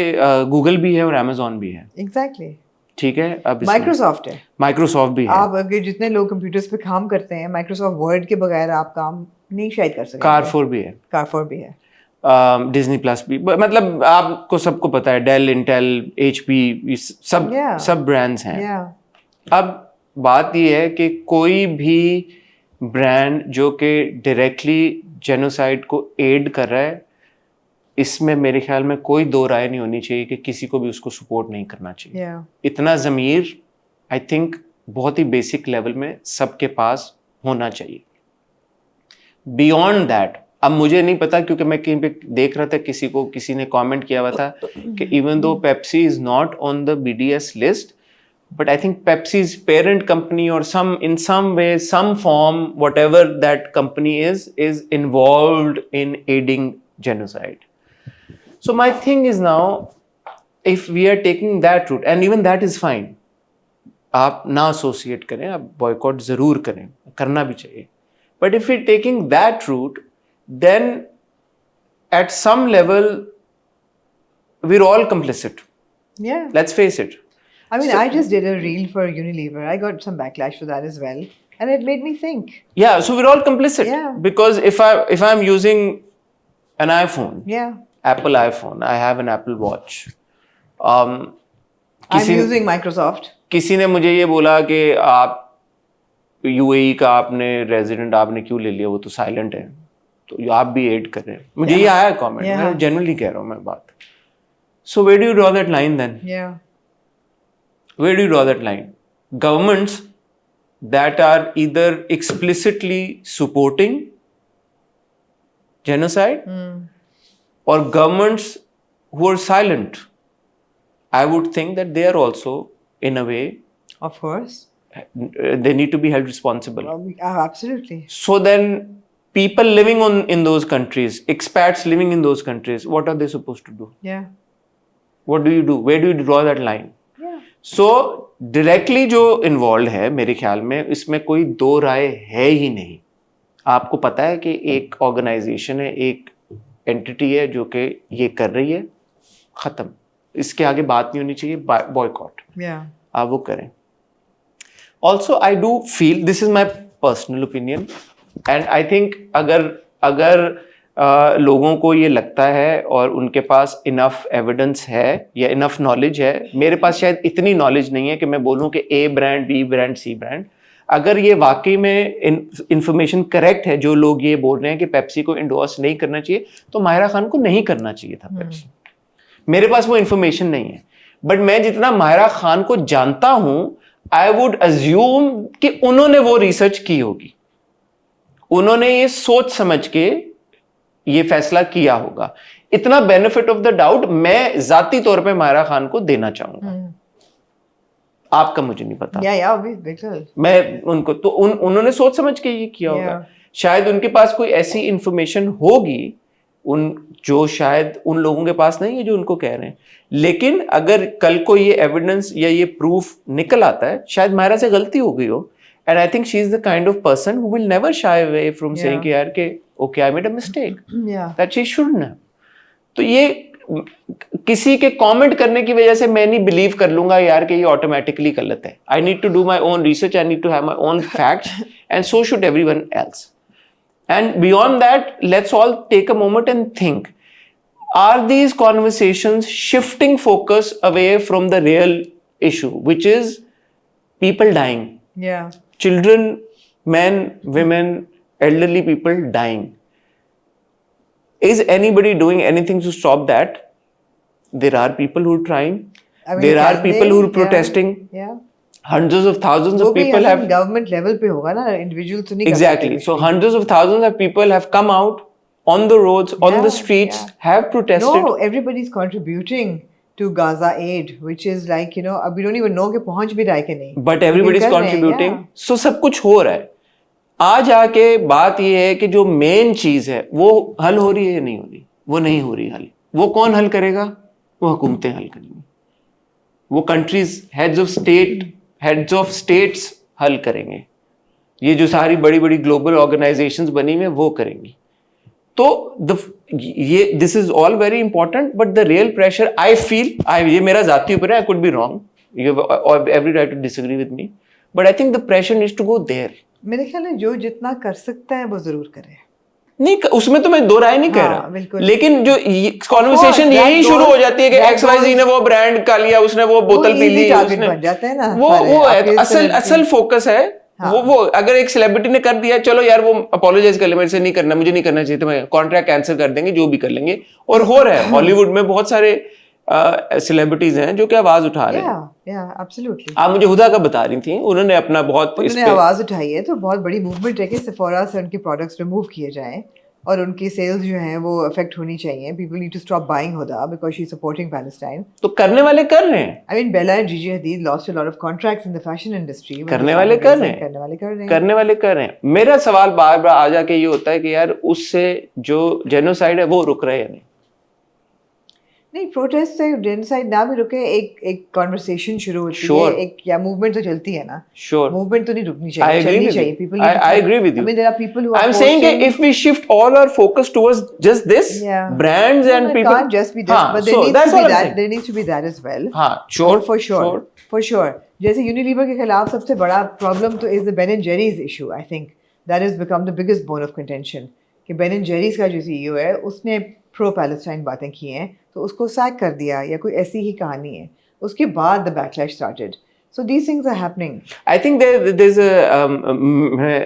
गूगल भी है और अमेजोन भी है, Exactly. ठीक है। अब Microsoft है. माइक्रोसॉफ्ट भी है, आप अगर जितने लोग कंप्यूटर्स पे काम करते हैं, माइक्रोसॉफ्ट वर्ड के बगैर आप काम नहीं शायद कर सकेंगे. कारफोर भी है, कारफोर भी है. डिज्नी प्लस भी, मतलब आपको सबको पता है, डेल, इंटेल, HP, सब Yeah. सब ब्रांड्स हैं। Yeah. अब बात ये है कि कोई भी ब्रांड जो कि डायरेक्टली जेनोसाइड को एड कर रहा है, इसमें मेरे ख्याल में कोई दो राय नहीं होनी चाहिए कि किसी को भी उसको सपोर्ट नहीं करना चाहिए। Yeah. इतना ज़मीर आई थिंक बहुत ही बेसिक लेवल में सबके पास होना चाहिए। बियॉन्ड दैट, अब मुझे नहीं पता, क्योंकि मैं कहीं पे देख रहा था, किसी ने कमेंट किया हुआ था कि even though Pepsi is not on the BDS list, but I think Pepsi's parent company or in some way, some form, whatever that company is involved in aiding genocide. So my thing is now, if we are taking that route, and even that is fine, आप ना associate करें, आप boycott जरूर करें, करना भी चाहिए, but if we're taking that route, then at some level we're all complicit. Yeah. Let's face it. I mean, I just did a reel for Unilever. I got some backlash for that as well, and it made me think. Yeah, so we're all complicit. Yeah. Because if I'm using an iPhone, Yeah. Apple iPhone, I have an Apple Watch. I'm किसी using Microsoft. किसी ने मुझे ये बोला कि आप UAE का आपने रेजिडेंट आपने क्यों ले लिया, वो तो साइलेंट है, तो आप भी एड कर रहे हैं। मुझे ये आया कमेंट, Yeah. मैं जनरली कह रहा हूँ मैं बात। So where do you draw that line then? Yeah. Where do you draw that line? Governments that are either explicitly supporting genocide or governments who are silent, I would think that they are also, in a way, Of course. they need to be held responsible. Absolutely. So then, people living in those countries, expats living in those countries, what are they supposed to do? Yeah. What do you do? Where do you draw that line? Yeah. So directly जो involve है, मेरे ख्याल में इसमें कोई दो राय है ही नहीं। आपको पता है कि एक ऑर्गेनाइजेशन है, एक एंटिटी है जो कि ये कर रही है, खत्म, इसके आगे बात नहीं होनी चाहिए, बॉयकॉट। Yeah. आप वो करें। Also I do feel, this is my personal opinion, and I think अगर लोगों को ये लगता है और उनके पास इनफ एविडेंस है या इनफ नॉलेज है, मेरे पास शायद इतनी नॉलेज नहीं है कि मैं बोलूं कि A brand, B brand, C brand, अगर ये वाकई में इंफॉर्मेशन करेक्ट है, जो लोग ये बोल रहे हैं कि पेप्सी को इंडोर्स नहीं करना चाहिए, तो माहिरा खान को नहीं करना चाहिए था पेप्सी। मेरे पास वो इंफॉर्मेशन नहीं है, बट मैं जितना माहिरा खान को जानता हूं, आई वुड अज्यूम कि उन्होंने वो रिसर्च की होगी, उन्होंने ये सोच समझ के ये फैसला किया होगा। इतना बेनिफिट ऑफ द डाउट मैं जाती तौर पे माहिरा खान को देना चाहूंगा। आपका मुझे नहीं पता। Yeah, मैं उनको तो उन्होंने सोच समझ के ये किया होगा। शायद उनके पास कोई ऐसी इंफॉर्मेशन होगी जो शायद उन लोगों के पास नहीं है जो उनको कह रहे हैं, लेकिन अगर कल को ये एविडेंस या ये प्रूफ निकल आता है, शायद माहिरा से गलती हो गई हो, and I think she is the kind of person who will never shy away from saying कि यार के okay I made a mistake, that she shouldn't have। तो ये किसी के कमेंट करने की वजह से मैं नहीं बिलीव कर लूंगा यार कि ये ऑटोमेटिकली गलत है। I need to do my own research, I need to have my own facts, and so should everyone else। And beyond that, let's all take a moment and think, are these conversations shifting focus away from the real issue, which is people dying? Yeah. Children, men, women, elderly people dying. Is anybody doing anything to stop that? There are people who are trying. I mean, there are can people they? who are protesting. Yeah. Hundreds of thousands वो of भी people have. Government level पे होगा ना, individual तो नहीं कर Exactly. सकते So कुछ भी। hundreds of thousands of people have come out on the roads, on the Yeah, streets, yeah. have protested. No, everybody's contributing to Gaza aid, which is like, you know, we don't even know कि पहुंच भी रहा है कि नहीं। But everybody is कर रहे हैं, contributing. yeah. So सब कुछ हो रहा है। आज आके बात ये है कि जो मेन चीज है वो हल हो रही है या नहीं हो रही? वो नहीं हो रही हल। वो कौन हल करेगा? वो हुकूमतें हल करेंगी, वो कंट्रीज हेड्स ऑफ स्टेट्स हल करेंगे। ये जो सारी बड़ी बड़ी ग्लोबल ऑर्गेनाइजेशंस बनी हुई हैं वो करेंगी। तो ये this is all very important, but the real pressure I feel, ये मेरा जाती ऊपर है, I could be wrong, you have every right to disagree with me, but I think the pressure needs to go there. मेरे ख्याल में जो जितना कर सकता है वो जरूर करे। नहीं, उसमें तो मैं दो राय नहीं कह हाँ, रहा, बिल्कुल। लेकिन जो कॉन्वर्सेशन यही शुरू हो जाती है कि XYZ ने वो ब्रांड का लिया, उसने वो बोतल पी ली, उसने बन जाता है ना, वो है तो असल फोकस है। हाँ। वो अगर एक सेलिब्रिटी ने कर दिया, चलो यार वो अपोलोजाइज कर ले, मेरे से नहीं करना, मुझे नहीं करना चाहिए, तो मैं कॉन्ट्रैक्ट कैंसिल कर देंगे, जो भी कर लेंगे। और हो रहा है हॉलीवुड में बहुत सारे सेलिब्रिटीज हैं जो कि आवाज उठा रहे हैं। एब्सोल्युटली। आप मुझे हुदा का बता रही थी, उन्होंने अपना बहुत उन्होंने आवाज उठाई है, तो बहुत बड़ी मूवमेंट है कि सेफोरा से उनके प्रोडक्ट्स रिमूव किए जाएं और उनकी सेल्स जो हैं वो अफेक्ट होनी चाहिए। People need to stop buying Huda because she is supporting Palestine. तो करने वाले कर रहे हैं। I mean Bella and Gigi Hadid lost a lot of contracts in the fashion industry. करने वाले कर रहे हैं, करने वाले कर रहे हैं, करने वाले कर रहे हैं। मेरा सवाल बार बार आ जाके ये होता है कि यार उससे जो जेनोसाइड है वो रुक रहे हैं नहीं? नहीं, प्रोटेस्ट से जेनोसाइड ना भी रुके, एक कॉन्वर्सेशन शुरू होती Sure. है, एक या मूवमेंट तो चलती है ना। Sure. मूवमेंट तो नहीं रुकनी I चाहिए, agree चलनी with चाहिए। you. People I agree with you. I mean, there are people who are I'm saying that posting- if we shift all our focus towards just this, Yeah. brands No, and it people can't just be this, हाँ, but there so needs that's to all be I'm that. saying. There needs to be that as well. हाँ, sure, for sure. जैसे Unilever के खिलाफ सबसे बड़ा problem तो is the Ben and Jerry's issue. I think that is become the biggest bone of contention कि Ben and Jerry's का जो CEO है उसने प्रो पैलेस्टाइन बातें की हैं, तो उसको सैक कर दिया, या कोई ऐसी ही कहानी है। उसके बाद the backlash started. So these things are happening. I think there's a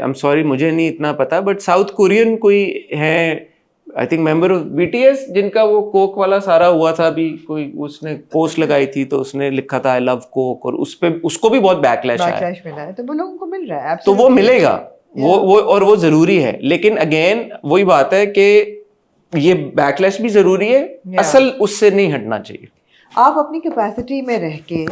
I'm sorry, मुझे नहीं इतना पता, but साउथ कोरियन कोई है, I think member of BTS, जिनका वो कोक वाला सारा हुआ था अभी, कोई उसने पोस्ट लगाई थी तो उसने लिखा था आई लव कोक, और उस पे उसको भी बहुत बैकलैश आया। बैकलैश मिला है, तो वो लोगों को मिल रहा है। तो वो मिलेगा, वो और वो जरूरी है, लेकिन अगेन वही बात है कि ये बैकलैश भी जरूरी है, असल उससे नहीं हटना चाहिए। आप अपनी कैपेसिटी में रह के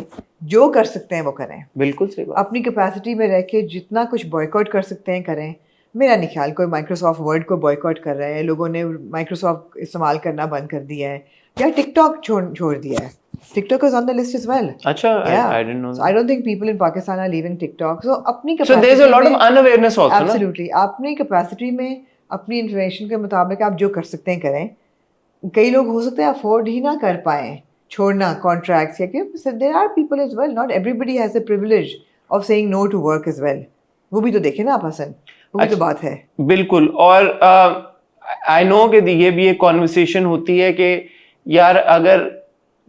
जो कर सकते हैं वो करें। बिल्कुल सही बात। अपनी कैपेसिटी में रह के जितना कुछ बॉयकॉट कर सकते हैं करें। मेरा नहीं ख्याल कोई माइक्रोसॉफ्ट वर्ड को बॉयकॉट कर रहा है, लोगों ने माइक्रोसॉफ्ट इस्तेमाल करना बंद कर दिया है, या टिकटॉक छोड़ दिया है। TikTok is on the list as well. अच्छा, Yeah. I didn't know that. So I don't think people in Pakistan are leaving TikTok. So अपनी So capacity there's a lot of में- unawareness also, ना? Absolutely. अपनी capacity में अपनी information के मुताबिक आप जो कर सकते हैं करें। कई लोग हो सकते हैं अफोर्ड ही ना कर पाए छोड़ना कॉन्ट्रैक्ट्स, या कि there are people as well, not everybody has the privilege of saying no to work as well. वो भी तो देखे ना आप हसन, वो भी तो बात है। बिल्कुल। और आई नो कि ये भी एक कॉन्वर्सेशन होती है कि यार अगर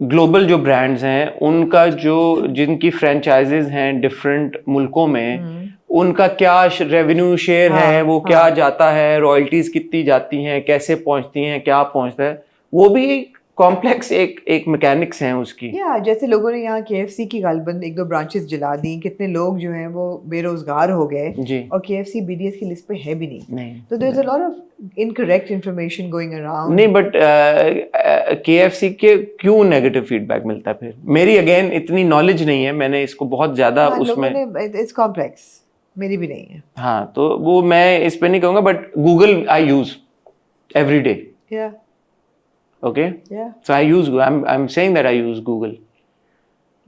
ग्लोबल जो ब्रांड्स हैं उनका जो जिनकी फ्रेंचाइजेज हैं डिफरेंट मुल्कों में, उनका क्या रेवेन्यू शेयर है, वो क्या जाता है, रॉयल्टीज कितनी जाती हैं, कैसे पहुंचती हैं, क्या पहुंचता है, वो भी कॉम्प्लेक्स एक मैकेनिक्स हैं उसकी। या जैसे लोगों ने यहाँ KFC की गालबन 1-2 ब्रांचेस जला दी, कितने लोग जो हैं वो बेरोजगार हो गए, जी। और KFC BDS की लिस्ट पे है भी नहीं। नहीं, तो there is a lot of incorrect information going around. नहीं, बट KFC के क्यों नेगेटिव फीडबैक मिलता है फिर? मेरी अगेन इतनी नॉलेज नहीं है, मैंने इसको बहुत ज्यादा उसमें, इट्स कॉम्प्लेक्स, मेरी भी नहीं है। हाँ, तो वो मैं इस पे नहीं कहूँगा, but Google I use every day. या Okay, या so I use. I'm saying that I use Google.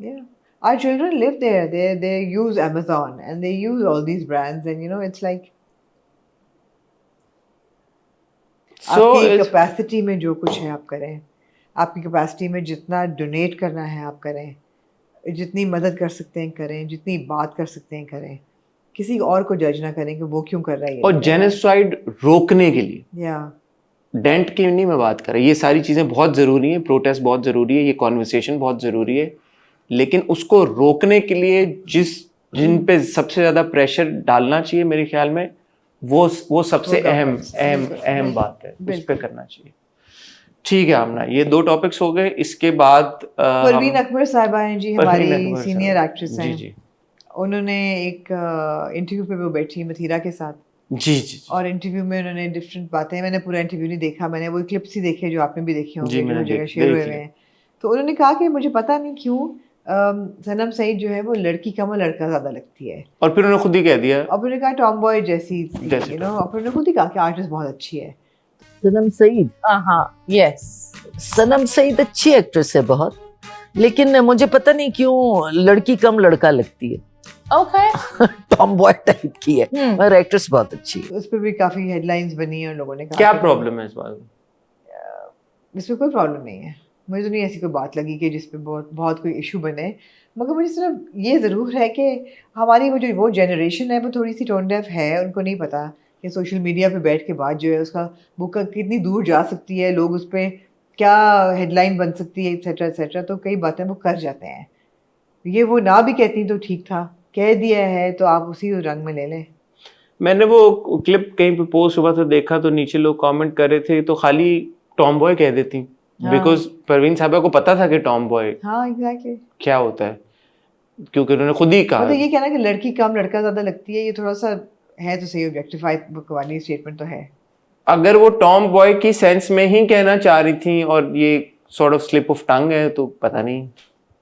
Yeah, our children live there. They use Amazon and they use all these brands, and you know it's like So आपकी it's- capacity में जो कुछ है आप करें, आपकी capacity में जितना डोनेट करना है आप करें, जितनी मदद कर सकते हैं करें, जितनी बात कर सकते हैं करें, किसी और को जज ना करें कि वो क्यों कर रहा है। और जेनोसाइड रोकने के लिए, या डेंट की नहीं मैं बात कर रहा, ये सारी चीजें बहुत जरूरी हैं, प्रोटेस्ट बहुत जरूरी है, ये कॉन्वर्सेशन बहुत जरूरी है, लेकिन उसको रोकने के लिए जिन पे सबसे ज्यादा प्रेशर डालना चाहिए मेरे ख्याल में, वो सबसे अहम बात है, उस पे करना चाहिए। ठीक है आमना, ये 2 टॉपिक्स हो गए। इसके बाद परवीन अकबर साहिबा हैं जी, हमारी सीनियर एक्ट्रेस हैं। जी, उन्होंने एक इंटरव्यू पे वो बैठी मथीरा के साथ, जी, और इंटरव्यू में उन्होंने डिफरेंट बातें, मैंने पूरा इंटरव्यू नहीं देखा, मैंने वो क्लिप्स ही देखे जो आपने भी देखे होंगे, जो जगह शेयर हुए हैं। तो उन्होंने कहा कि मुझे पता नहीं क्यों सनम सईद जो है वो लड़की कम और लड़का ज्यादा लगती है, और फिर उन्होंने खुद ही कह दिया, और उन्होंने कहा टॉम बॉय जैसी यू नो, और उन्होंने खुद ही कहा कि आर्टिस्ट बहुत अच्छी है। सनम सईद, हाँ, यस, सनम सईद अच्छी एक्ट्रेस है बहुत, लेकिन मुझे पता नहीं क्यों लड़की कम लड़का लगती है। Okay. टॉम बॉय टाइप की है, हम्म। मगर एक्ट्रेस बहुत अच्छी है। उस पर भी काफी हेडलाइंस बनी है, उन लोगों ने कहा क्या कि प्रॉब्लम है इस बात में? इसमें कोई प्रॉब्लम नहीं है, मुझे तो नहीं ऐसी कोई बात लगी कि जिस पे बहुत बहुत कोई इशू बने। मगर मुझे सिर्फ ये ज़रूर है कि हमारी वो जनरेशन है वो थोड़ी सी टोन डेफ है, उनको नहीं पता कि सोशल मीडिया पे बैठ के बात जो है उसका वो कितनी दूर जा सकती है, लोग उस पर क्या हेडलाइन बन सकती है, एक्सेट्रा एक्सेट्रा। तो कई बातें वो कर जाते हैं। ये वो ना भी कहती तो ठीक था, कह दिया है तो आप उसी रंग में ले लें। मैंने वो क्लिप कहीं पे पोस्ट हुआ था, देखा तो नीचे लोग कमेंट कर रहे थे तो खाली टॉम बॉय कह देती, हाँ। बिकॉज परवीन साहबा को पता था कि टॉम बॉय हाँ एग्जैक्टली। क्या होता है, क्योंकि उन्होंने खुद ही कहा। मतलब ये कहना कि लड़की कम लड़का ज़्यादा लगती है, ये थोड़ा सा है तो सही, ऑब्जेक्टिफाइड वाली स्टेटमेंट तो है। अगर वो टॉम बॉय की सेंस में ही कहना चाह रही थी और ये sort of slip of tongue है तो पता नहीं,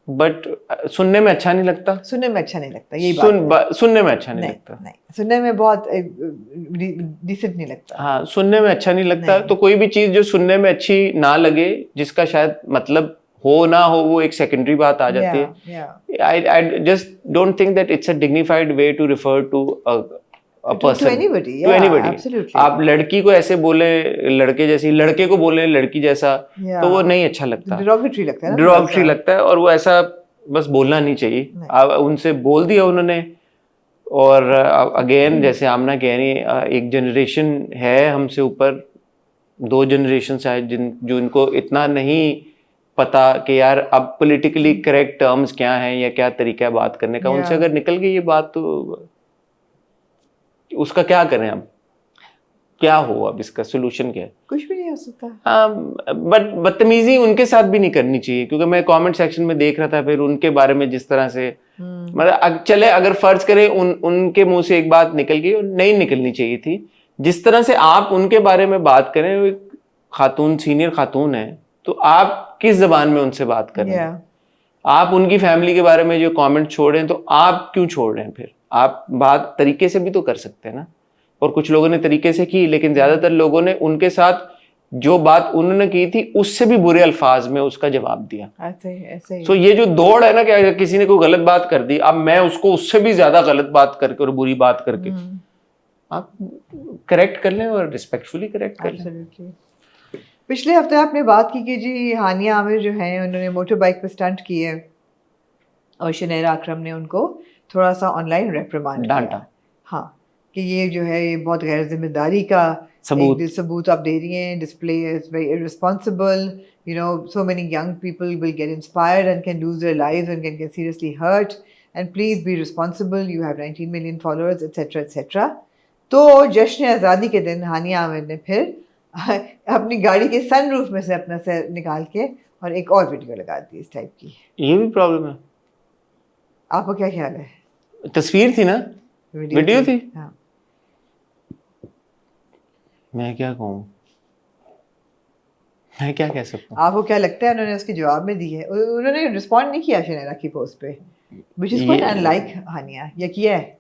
बट सुनने में अच्छा नहीं लगता। सुनने में अच्छा नहीं लगता, यही बात है। सुनने में अच्छा नहीं नहीं लगता। नहीं, सुनने में बहुत डिसेंट नहीं लगता। हाँ, सुनने में अच्छा नहीं लगता। नहीं। तो कोई भी चीज जो सुनने में अच्छी ना लगे, जिसका शायद मतलब हो ना हो, वो एक सेकेंडरी बात आ जाती है। I just don't think that it's a dignified way to refer to a person. To anybody, To yeah, anybody. absolutely. आप लड़की को ऐसे बोले लड़के जैसी, लड़के को बोले लड़की जैसा, Yeah. तो वो नहीं अच्छा लगता, डिरोगेटरी लगता है ना, डिरोगेटरी लगता है, और वो ऐसा बस बोलना नहीं चाहिए। नहीं। आप उनसे बोल दिया उन्होंने। और अगेन जैसे आमना कह रही है, एक जनरेशन है हमसे ऊपर, 2 जनरेशन शायद जो इनको इतना नहीं पता कि यार अब पॉलिटिकली करेक्ट टर्म्स क्या हैं या क्या तरीका है बात करने का। Yeah. उनसे अगर निकल गई ये बात तो उसका क्या करें अब, क्या हो, अब इसका सोल्यूशन क्या है? कुछ भी नहीं हो सकता। बट बदतमीजी उनके साथ भी नहीं करनी चाहिए, क्योंकि मैं कमेंट सेक्शन में देख रहा था फिर उनके बारे में जिस तरह से मतलब चले अगर फर्ज करें उनके मुंह से एक बात निकल गई और नहीं निकलनी चाहिए थी, जिस तरह से आप उनके बारे में बात करें, वो एक खातून, सीनियर खातून है, तो आप किस जबान में उनसे बात कर रहे हैं? Yeah. आप उनकी फैमिली के बारे में जो कमेंट छोड़ रहे हैं, तो आप क्यों छोड़ रहे हैं? फिर आप बात तरीके से भी तो कर सकते हैं ना। और कुछ लोगों ने तरीके से की, लेकिन ज्यादातर लोगों ने उनके साथ जो बात उन्होंने की थी उससे भी बुरे अल्फाज में उसका जवाब दिया। ऐसे ही। सो ये जो दौड़ है ना कि अगर किसी ने कोई गलत बात कर दी, अब मैं उसको उससे भी ज्यादा गलत बात करके और बुरी बात करके, आप करेक्ट कर लें और रिस्पेक्टफुली करेक्ट कर लें। Absolutely. पिछले हफ्ते आपने बात की कि जी हानिया आमिर जो हैं उन्होंने मोटर बाइक पे स्टंट किए और शनेरा अकरम ने उनको थोड़ा सा ऑनलाइन रेप्रिमांड डांटा। हाँ, कि ये जो है ये बहुत गैर जिम्मेदारी का सबूत आप दे रही हैं, display is very irresponsible, you know, so many young people will get inspired and can lose their lives and can get seriously hurt, and please be responsible, you have 19 million followers etcetera etcetera. तो जश्न आज़ादी के दिन हानिया आमिर ने फिर अपनी गाड़ी के सनरूफ में से अपना सर निकाल के और एक और वीडियो लगा दी इस टाइप की। ये भी प्रॉब्लम है। आपको क्या ख्याल है? तस्वीर थी ना, वीडियो थी। हाँ। मैं क्या कहूँ, मैं क्या कह सकता हूँ? आपको क्या लगता है? उन्होंने उसके जवाब में दी है, उन्होंने रिस्पॉन्ड नहीं किया शनेरा की पोस्ट पे, व्हिच इज क्वाइट अनलाइक हानिया। या किया है?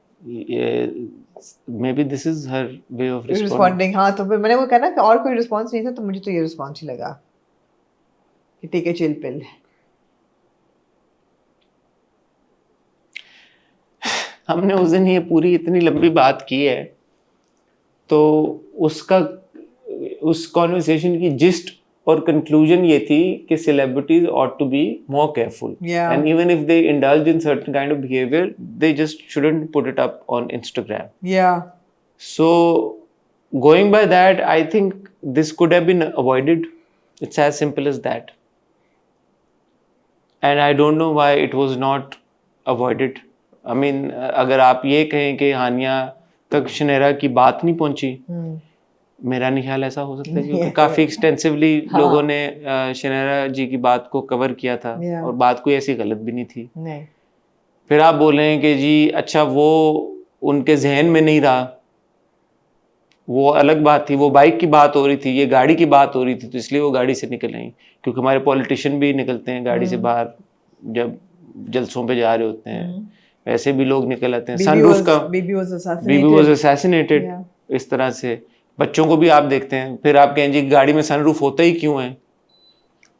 Maybe this is her way of responding. Responding. हाँ, तो फिर मैंने वो कहा ना कि और कोई रिस्पॉन्स नहीं था, तो मुझे तो ये रिस्पॉन्स ही लगा कि टेक ए चिल पिल। हमने उस दिन ये पूरी इतनी लंबी बात की है, तो उस कॉन्वर्सेशन की जिस्ट और कंक्लूजन ये थी कि celebrities ought to be more careful. Yeah. And even if they indulge in certain kind of behavior, they just shouldn't put it up on Instagram. Yeah. So going by that, I think this could have been avoided. It's as simple as that. And I don't know why it was not avoided. I mean, अगर आप ये कहें कि हानिया तक शनेरा की बात नहीं पहुंची, मेरा नहीं ख्याल ऐसा हो सकता है, क्योंकि काफी एक्सटेंसिवली लोगों ने शनेरा जी की बात को कवर किया था और बात कोई ऐसी गलत भी नहीं थी। नहीं। फिर आप बोल रहे हैं कि जी अच्छा वो उनके जहन में नहीं रहा, वो अलग बात थी, वो बाइक की बात हो रही थी, ये गाड़ी की बात हो रही थी, तो इसलिए वो गाड़ी से निकल आई। क्योंकि हमारे पॉलिटिशियन भी निकलते हैं गाड़ी से बाहर जब जलसों पे जा रहे होते हैं, वैसे भी लोग निकल आते हैं। सनरूफ का बीबी वाज असैसिनेटेड, इस तरह से बच्चों को भी आप देखते हैं। फिर आप कहें जी गाड़ी में सनरूफ होता ही क्यों है?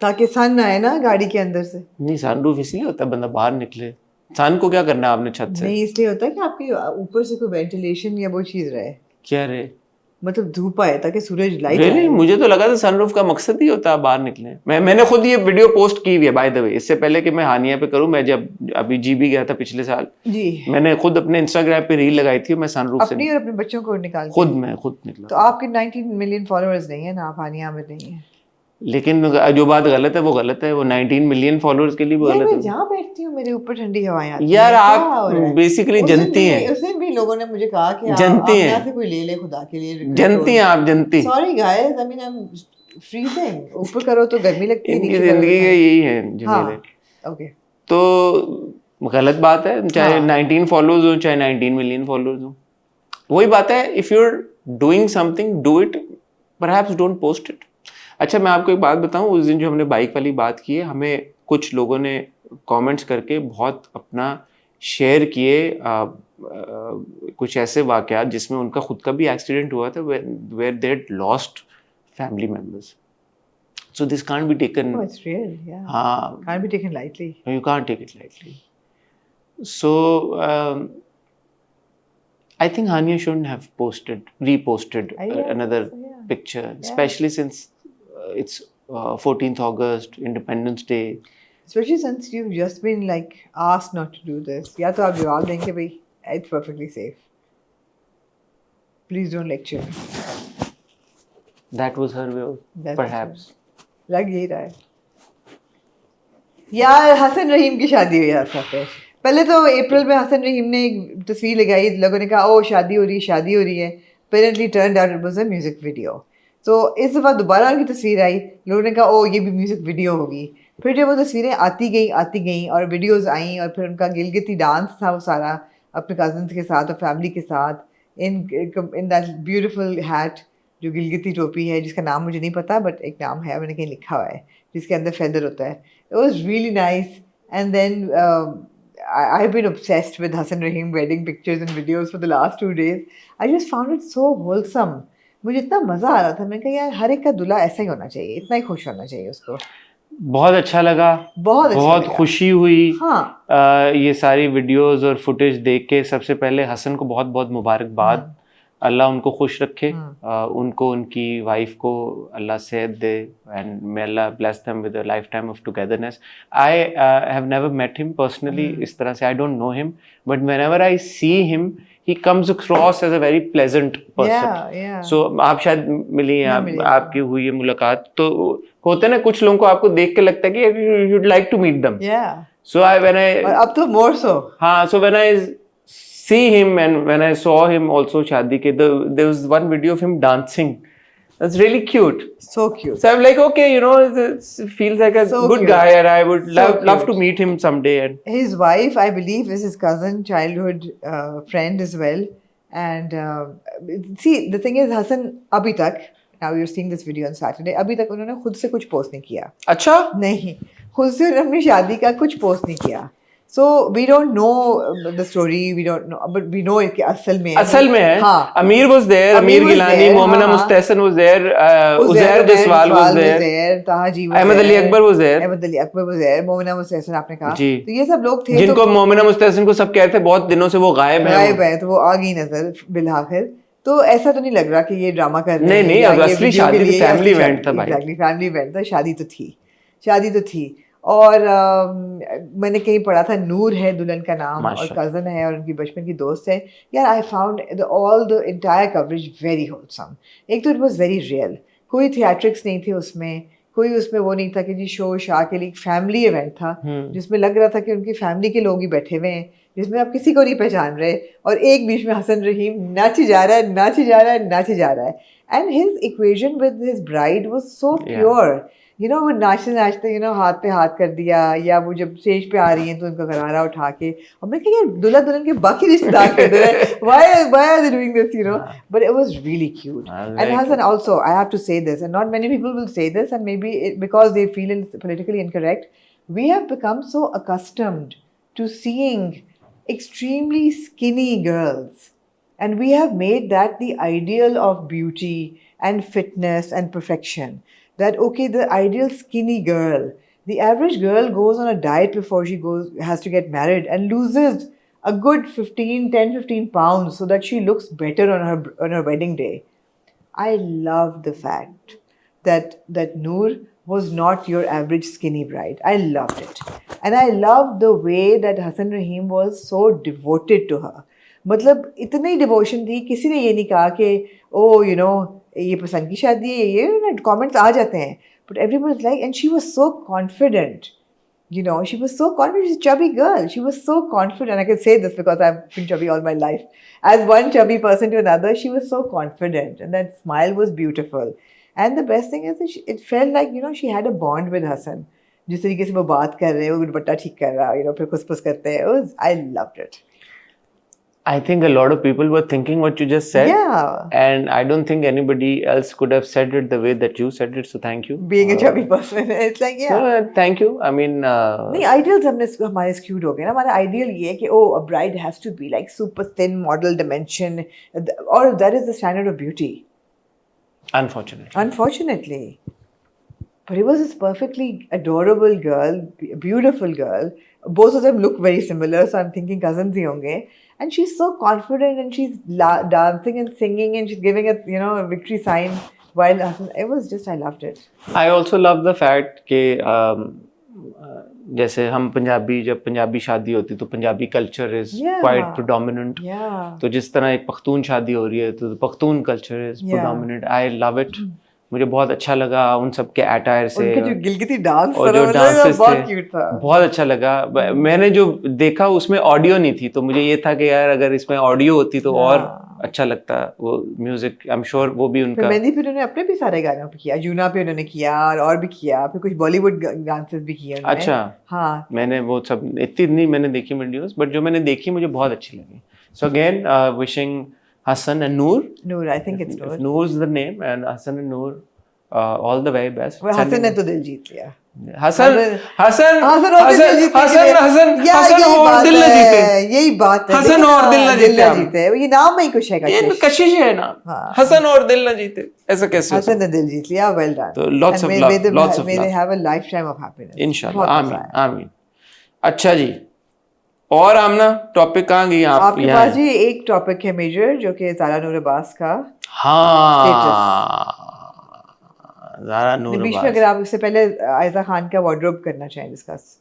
ताकि सन आए ना गाड़ी के अंदर से। नहीं, सनरूफ इसलिए होता है बंदा बाहर निकले, सन को क्या करना है आपने छत से? नहीं, इसलिए होता है कि आपके ऊपर से कोई वेंटिलेशन या वो चीज रहे, क्या रे? मतलब धूप आए ताकि सूरज लाइट Really? आए। मुझे तो लगा था सनरूफ का मकसद ही होता है बाहर निकले। मैंने खुद ये वीडियो पोस्ट की हुई है बाय द वे, इससे पहले कि मैं हानिया पे करूं। मैं जब अभी जीबी गया था पिछले साल, जी, मैंने खुद अपने इंस्टाग्राम पे रील लगाई थी, मैं सनरूफ से अपनी और अपने बच्चों को निकाल खुद के। निकला। तो आपके 19 मिलियन फॉलोअर्स नहीं है ना, आप हानिया में नहीं है। लेकिन जो बात गलत है वो गलत है, वो 19 मिलियन फॉलोअर्स के लिए वो यार गलत मैं है। जहाँ बैठती हूँ मेरे ऊपर ठंडी हवाएं आती यार हैं, क्या आप हो रहा है? बेसिकली जनती हैं, उस दिन भी लोगों ने मुझे कहा कि जनती आप हैं। यहाँ से कोई ले ले खुदा के लिए। जनती हैं आप, जनती। Sorry guys, I mean I am freezing. ऊपर करो तो गर्मी लगती है, इनकी नीचे करो तो जिंदगी के ठंड। यही है झमेले। हाँ, ओके। तो गलत बात है, चाहे हाँ। 19 फॉलोअर्स हो चाहे 19 मिलियन फॉलोअर्स हो, वही बात है। If you are doing something, do it, perhaps don't post it. अच्छा, मैं आपको एक बात बताऊं, उस दिन जो हमने बाइक वाली बात की है, हमें कुछ लोगों ने कमेंट्स करके बहुत अपना शेयर किए कुछ ऐसे वाकयात जिसमें उनका खुद का भी एक्सीडेंट हुआ था, where they had lost family members. So this can't be taken. Oh, it's real, yeah. हाँ, Can't be taken lightly. you can't take it lightly. So I think Hania shouldn't have reposted Yeah, another yeah. picture, especially since it's 14th August, Independence Day. Especially since you've just been like asked not to do this. या तो आप जवाब देंगे भाई, it's perfectly safe. Please don't lecture me. That was her way, That's perhaps. लग यही रहा है यार। हसन रहीम की शादी हुई है साथ है। पहले तो अप्रैल में हसन रहीम ने एक तस्वीर लगाई, लोगों ने कहा ओ शादी हो रही है। Apparently turned out it was a music video. तो इस दफ़ा दोबारा उनकी तस्वीर आई, लोगों ने कहा ओ ये भी म्यूजिक वीडियो होगी। फिर जब वो तस्वीरें आती गई और वीडियोस आई, और फिर उनका गिलगिती डांस था वो सारा अपने कजन्स के साथ और फैमिली के साथ, इन दैट ब्यूटीफुल हैट, जो गिलगिती टोपी है जिसका नाम मुझे नहीं पता, बट एक नाम है, मैंने कहीं लिखा हुआ है, जिसके अंदर फेदर होता है। It was really nice. And then I have been obsessed with Hassan Rahim wedding pictures and videos for the last 2 days. I just found it so wholesome. मुझे इतना मज़ा आ रहा था, मैंने कहा यार हर एक का दूल्हा ऐसा ही होना चाहिए, इतना ही खुश होना चाहिए उसको। बहुत अच्छा लगा, बहुत बहुत खुशी हुई। हाँ, ये सारी वीडियोस और फुटेज देख के। सबसे पहले हसन को बहुत बहुत मुबारकबाद, अल्लाह उनको खुश रखे, उनको, उनकी वाइफ को अल्लाह सेहत दे, एंड मे अल्लाह bless them with a life time of togetherness. I have never met him personally, इस तरह से I don't know him, but whenever I see him he comes across as a very pleasant person. yeah. So आप शायद मिली हैं, मिली। आपकी हुई है मुलाकात, तो होता है ना कुछ लोगों को आपको देख के लगता है कि you'd like to meet them. Yeah. So when I और अब तो more so. हाँ, so when I see him and when I saw him also शादी के, there was one video of him dancing. That's really cute. So cute. So I'm like, okay, you know, it feels like a So good cute. guy, and I would love cute. to meet him someday. And His wife, I believe, is his cousin, childhood friend as well. And see, the thing is, Hassan अभी तक, now you're seeing this video on Saturday, अभी तक उन्होंने खुद से कुछ post नहीं किया। अच्छा? नहीं, खुद से अपनी शादी का कुछ पोस्ट नहीं किया। So we don't know the story, we don't know, but we know कि असल में है। हाँ, अमीर was there, अमीर Gilani, Momina Mustehsan was there, Uzair Jaswal was there, ताहा जी was there, Ahmad Ali Akbar was there, Ahmad Ali Akbar was there, Momina Mustehsan आपने कहा, जी, तो ये सब लोग थे, जिनको मोमिना मुस्तहसन को सब कहते थे बहुत दिनों से वो गायब है, तो वो आ गई नजर बिलआखिर। तो ऐसा तो नहीं लग रहा कि ये ड्रामा कर रहे हैं। नहीं, अब असली शादी फैमिली इवेंट था भाई। एग्जैक्टली, फैमिली इवेंट था, शादी तो थी। और मैंने कहीं पढ़ा था नूर है दुल्हन का नाम, और कज़न है और उनकी बचपन की दोस्त है। यार I found all the entire coverage very wholesome. एक तो इट वाज वेरी रियल, कोई थिएट्रिक्स नहीं थे उसमें, कोई उसमें वो नहीं था कि जी शो शाह के लिए। एक फैमिली इवेंट था जिसमें लग रहा था कि उनकी फैमिली के लोग ही बैठे हुए हैं, जिसमें आप किसी को नहीं पहचान रहे, और एक बीच में हसन रहीम नाचे जा रहा है। And his equation with his bride was so pure. You know, वो नाचते नाचते हाथ पे हाथ कर दिया, या वो जब स्टेज पे आ रही हैं तो उनका गरारा उठा के, और मैं कहा दुल्हा दुल्हन के बाकी रिश्तेदार कर दे रहे हैं, why are they doing this, but it was really cute. And Hassan also, I have to say this, and not many people will say this, and maybe because they feel it's politically incorrect, we have become so accustomed to seeing extremely skinny girls, and we have made that the ideal of beauty and fitness and perfection. That okay, the ideal skinny girl, The average girl goes on a diet before she has to get married and loses a good 10-15 pounds so that she looks better on her wedding day. I love the fact that Noor was not your average skinny bride. I loved it. And I loved the way that Hassan Rahim was so devoted to her. मतलब इतनी devotion थी, किसी ने ये नहीं कहा कि ओ you know ये पसंद की शादी है, ये कमेंट्स आ जाते हैं, but everyone was like, and she was so confident, you know, she was so confident. She's a chubby girl, she was so confident. I can say this because I've been chubby all my life. As one chubby person to another, she was so confident, and that smile was beautiful. And the best thing is that it felt like, you know, she had a bond with Hassan. जिस तरीके से वो बात कर रहे हैं, वो दुपट्टा ठीक कर रहा है, you know, फिर खुसफुस करते हैं. I loved it. I think a lot of people were thinking what you just said. Yeah. And I don't think anybody else could have said it the way that you said it. So thank you. Being a chubby person, it's like, yeah. Thank you. I mean, नहीं, ideals हमारे skewed हो गए ना. हमारा ideal ये है कि oh, a bride has to be like super thin model dimension, or that is the standard of beauty. Unfortunately. But it was this perfectly adorable girl, beautiful girl. Both of them look very similar, so I'm thinking cousins ही होंगे. And she's so confident, and she's dancing and singing, and she's giving a victory sign while it was just, I loved it. I also love the fact कि जैसे हम पंजाबी, जब पंजाबी शादी होती तो Punjabi culture is quite predominant. तो जिस तरह एक पख्तून शादी हो रही है तो Pakhtun culture is predominant. I love it. मुझे बहुत अच्छा लगा उन सब के अटायर से, उनका जो गिलगिती डांस और जो डांसेस बहुत थे, क्यूट था. बहुत अच्छा लगा. मैंने जो देखा उसमें ऑडियो नहीं थी, तो मुझे ये था कि यार अगर इसमें ऑडियो होती तो और अच्छा लगता. वो म्यूजिक आई एम श्योर वो भी उनका. मेहंदी पे उन्होंने अपने भी सारे गानों पे किया, जूना पे उन्होंने किया और भी किया, फिर कुछ बॉलीवुड डांसेस भी किए उन्होंने. अच्छा. हाँ, मैंने वो सब इतनी नहीं मैंने देखी वीडियोस, बट जो मैंने देखी मुझे बहुत अच्छी लगी. So again wishing Hassan and Noor. Noor, I think it's Noor. If Noor is the name, and Hassan and Noor, all the very best. Hassan ने तो दिल जीत लिया. Hassan और दिल न जीते. यही बात है. हसन और दिल न जीते. ये नाम में ही कुछ है. ये कशिश है ना. हसन और दिल न जीते. ऐसा कैसे? हसन ने दिल जीत लिया. Well done. तो lots of love, lots of May they love. have a lifetime of happiness. इंशाल्लाह. आमीन, आमीन. अच्छा जी. और आमना टॉपिक कहाँ गई आप? आपके पास जी एक टॉपिक है मेजर, जो कि ज़ारा नूर अब्बास का. हाँ, ज़ारा नूर अब्बास. बीच में अगर आप इससे पहले आयजा खान का वार्डरोब करना चाहें डिस्कस,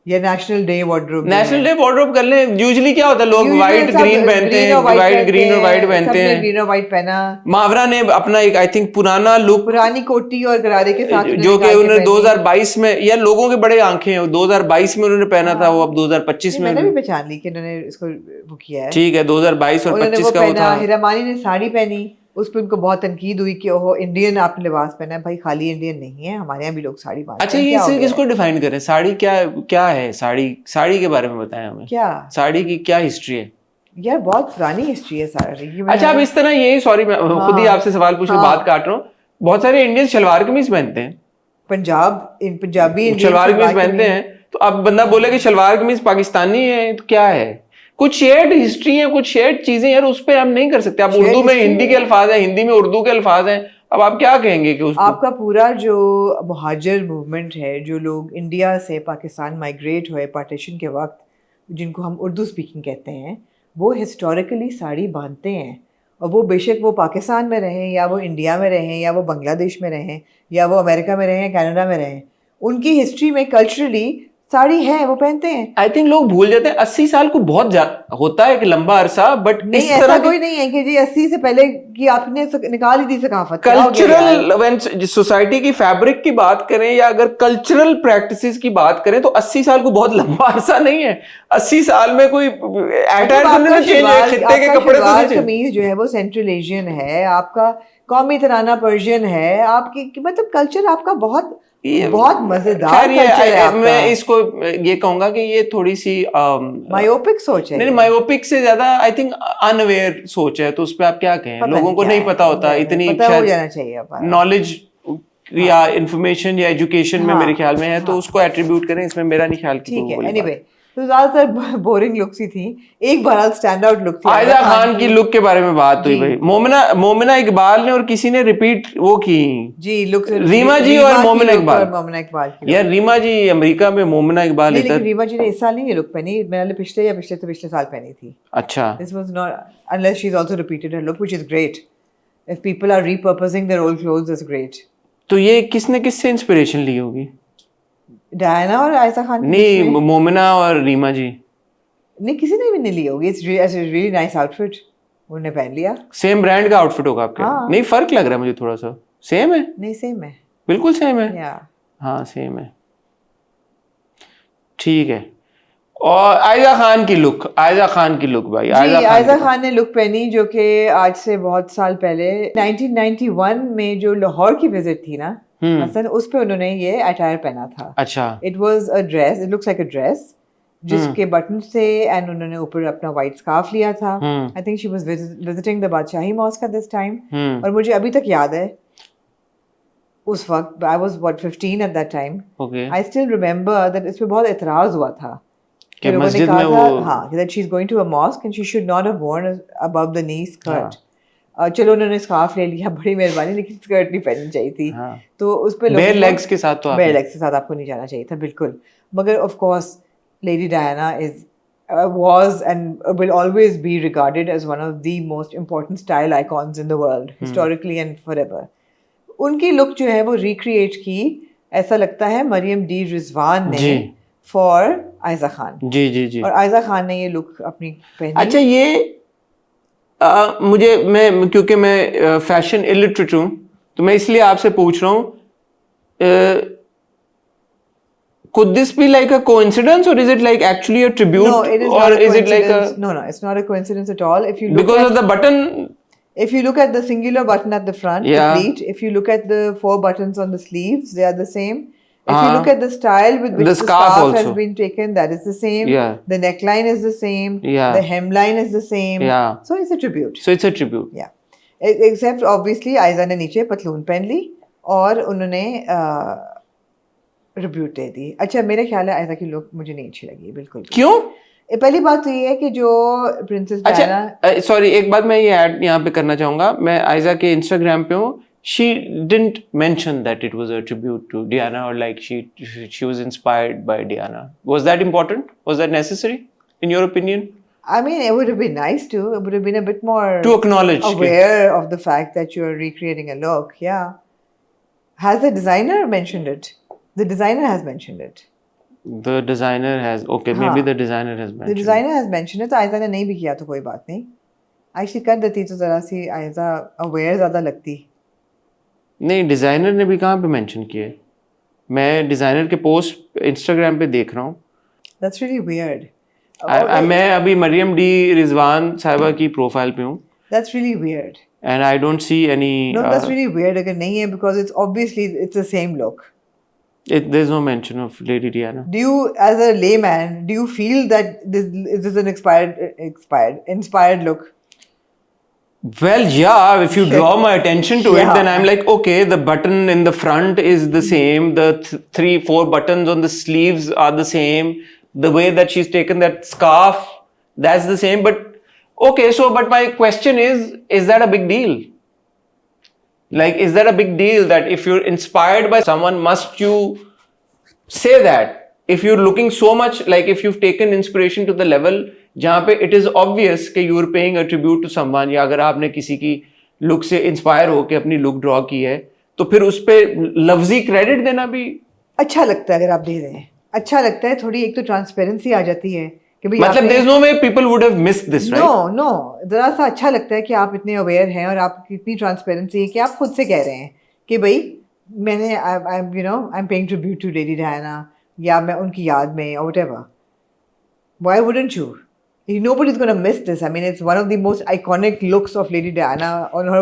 या national day wardrobe. National day wardrobe कर लें. यूजुअली क्या होता है, लोग वाइट ग्रीन पहनते हैं, वाइट ग्रीन और वाइट पहनते हैं. ग्रीन और वाइट पहना. मावरा ने अपना एक आई थिंक पुराना लुक, पुरानी कोटी और गरारे के साथ, जो कि उन्होंने 2022 में, या लोगों के बड़े आंखें हैं, 2022 में उन्होंने पहना था, वो अब 2025 में. मैंने भी पहचान ली कि उन्होंने इसको वो किया है. ठीक है, 2022 और 25 का वो था. हिरामानी ने साड़ी पहनी, उस पर उनको बहुत तनकीद हुई कि ओह इंडियन आपने लिबास पहना है. भाई खाली इंडियन नहीं है, हमारे यहाँ भी लोग साड़ी पहनते हैं. अच्छा, ये किसको डिफाइन करें? साड़ी क्या है? साड़ी के बारे में बताएं हमें. क्या साड़ी की क्या हिस्ट्री है? यार बहुत पुरानी हिस्ट्री है साड़ी की. अच्छा, अब इस तरह यही, सॉरी मैं खुद ही आपसे सवाल पूछ के बात काट रहा हूँ. बहुत सारे इंडियन शलवार कमीज पहनते हैं. पंजाबी शलवार कमीज पहनते हैं. तो अब बंदा बोले कि शलवार कमीज पाकिस्तानी है, तो क्या है? कुछ शेयर्ड हिस्ट्री है, कुछ शेयर्ड चीजें यार, उस पे हम नहीं कर सकते. आप उर्दू में हिंदी के अल्फाज हैं, हिंदी में उर्दू के अल्फाज हैं. अब आप क्या कहेंगे कि उसको? आपका पूरा जो मुहाजिर मूवमेंट है, जो लोग इंडिया से पाकिस्तान माइग्रेट हुए पार्टीशन के वक्त, जिनको हम उर्दू स्पीकिंग कहते हैं, वो हिस्टोरिकली साड़ी बांधते हैं. और वो बेशक वो पाकिस्तान में रहें, या वो इंडिया में रहें, या वो बांग्लादेश में रहें, या वो अमेरिका में रहें, कनाडा में रहें, उनकी हिस्ट्री में कल्चरली साड़ी है, वो पहनते हैं. आई थिंक लोग भूल जाते हैं 80 साल को बहुत होता है कि लंबा अरसा, बट नहीं, ऐसा कोई नहीं है कि जी 80 से पहले की आपने निकाल ही दी सकाफत. कल्चरल, व्हेन सोसाइटी की फैब्रिक की बात करें या अगर कल्चरल प्रैक्टिसेस की बात करें, तो 80 साल को बहुत लंबा अरसा नहीं है. 80 साल में कोई अटैयर तो नहीं चेंज है, खित्ते के कपड़े तो नहीं. कमीज जो है वो सेंट्रल एशियन है, आपका कौमी तराना पर्शियन है, आपकी मतलब कल्चर आपका बहुत मजेदार कल्चर है. मैं इसको ये कहूंगा कि ये थोड़ी सी मायोपिक सोच है. नहीं, मायोपिक से ज्यादा आई थिंक अनअवेयर सोच है. तो उस पर आप क्या कहें? लोगों को नहीं पता होता, इतनी नॉलेज या इंफॉर्मेशन या एजुकेशन में मेरे ख्याल में है, तो उसको एट्रीब्यूट करें. इसमें मेरा नहीं ख्याल. ठीक है. एनीवे, तो ज्यादातर बोरिंग लुक्स ही थी। एक बहरहाल स्टैंड आउट लुक थी आयजा खान की लुक के बारे में बात हुई जी। भाई, मोमिना इकबाल ने और किसी ने रिपीट वो की, जी लुक, रीमा जी और मोमिना इकबाल। मोमिना इकबाल की यार रीमा जी अमेरिका में, मोमिना इकबाल नहीं, इधर। लेकिन रीमा जी ने इस साल नहीं ये लुक पहनी, मैंने पिछले या पिछले से पिछले साल पहनी थी। अच्छा, This was not, unless she's also repeated her look, which is great. If people are repurposing their old clothes, that's great. तो ये किसने किससे इंस्पिरेशन ली होगी? डायना और आयशा खान के बीच नहीं, में? मोमिना और रीमा जी नहीं, किसी ने भी नहीं ली होगी। It's really nice outfit. उन्होंने पहन लिया। सेम ब्रांड का आउटफिट होगा आपके? हाँ। नहीं, फर्क लग रहा है मुझे थोड़ा सा। सेम है? नहीं, सेम है। बिल्कुल सेम है। या हाँ सेम है, ठीक है। और आयजा खान की लुक भाई, जी, आयजा आयशा खान ने लुक पहनी जो कि आज से बहुत साल पहले 1991 में जो लाहौर की विजिट थी ना, मसलन उस पे उन्होंने ये अटायर पहना था। अच्छा, it was a dress, it looks like a dress जिसके बटन्स थे, एंड उन्होंने ऊपर अपना वाइट स्कार्फ लिया था। I think she was visiting the Badshahi mosque at this time. और मुझे अभी तक याद है उस वक्त, I was what 15 at that time, okay, I still remember that इस पे बहुत एतराज हुआ था कि लोगों ने मस्जिद कहा में था, वो, हाँ, that she's going to a mosque and she should not have worn above the knee skirt. चलो उन्होंने स्कार्फ ले लिया, बड़ी मेहरबानी, लेकिन स्कर्ट नहीं पहननी चाहिए थी। हाँ। तो उस पे बेयर लेग्स के साथ तो बेयर लेग्स के साथ आपको नहीं जाना चाहिए था, बिल्कुल। मगर of course lady Diana is was and will always be regarded as one of the most important style icons in the world, historically and forever. उनकी लुक जो है वो रिक्रिएट की, ऐसा लगता है मरियम डी रिजवान ने फॉर आयजा खान। जी जी जी। और आयजा खान ने ये लुक अपनी पहनी। अच्छा, ये मैं क्योंकि मैं फैशन इलिटरेट हूँ तो मैं इसलिए आपसे पूछ रहा हूँ, could this be like a coincidence or is it like actually a tribute? No, it is or not a is it like coincidence. a No, it's not a coincidence at all. If you look because at, of the button? if you look at the singular button at the front, Yeah. the pleat, if you look at the 4 buttons on the sleeves, they are the same. If you look at the style with which The the scarf scarf has also. been taken, that is the same. Yeah. The neckline is the same. Yeah. The hemline is the same. Yeah. So it's a tribute. So it's a tribute. Yeah. Except obviously Aiza ने नीचे पतलून पहन ली और उन्होंने tribute दे दी। अच्छा, मेरे ख्याल है आयजा की लुक मुझे नहीं अच्छी लगी बिल्कुल। क्यों? पहली बात तो ये है कि जो प्रिंसेस डायना, अच्छा सॉरी, एक बात मैं ये ऐड यहाँ पे करना चाहूंगा, मैं आयजा के इंस्टाग्राम पे हूँ, she didn't mention that it was a tribute to Diana or like she was inspired by Diana. Was that important? Was that necessary in your opinion? I mean, it would have been nice to. It would have been a bit more To acknowledge aware of the fact that you're recreating a look. Yeah. Has the designer mentioned it? The designer has mentioned it. The designer has, okay, maybe हाँ. the designer has mentioned. The designer has mentioned it. तो आयजा ने नहीं भी किया तो कोई बात नहीं। Actually कर देती तो जरा सी आयजा aware ज़्यादा लगती। नहीं, डिजाइनर ने भी कहाँ पे मेंशन किया है? मैं डिजाइनर के पोस्ट इंस्टाग्राम पे देख रहा हूँ। That's really weird. मैं अभी मरियम डी रिजवान साहिबा की प्रोफाइल पे हूँ। That's really weird. And I don't see any. No, that's really weird अगर नहीं है, because it's obviously it's the same look. There's no mention of Lady Diana. Do you, as a layman, do you feel that this is an inspired look? Well, yeah, if you draw my attention to it, Yeah. then I'm like, okay, the button in the front is the same, the 3-4 buttons on the sleeves are the same, the way that she's taken that scarf, that's the same. But okay, so but my question is that a big deal? Like, is that a big deal that if you're inspired by someone, must you say that? If you're looking so much, like if you've taken inspiration to the level जहाँ पे it is obvious कि you are paying a tribute to someone, या अगर आपने किसी की look से inspire होकर अपनी लुक ड्रॉ की है, तो फिर उस पे लफ्जी क्रेडिट देना भी अच्छा लगता है। अगर आप दे रहे हैं अच्छा लगता है, थोड़ी एक तो ट्रांसपेरेंसी आ जाती है कि भाई मतलब there is no way people would have missed this, right? No, जरा सा अच्छा लगता है कि आप इतने अवेयर हैं और आपकी इतनी ट्रांसपेरेंसी है कि आप खुद से कह रहे हैं कि भाई मैंने I am paying tribute to Lady Diana, या मैं उनकी याद में or whatever. Why wouldn't you? Nobody's going to miss this. I mean, it's one of the most iconic looks of Lady Diana. On her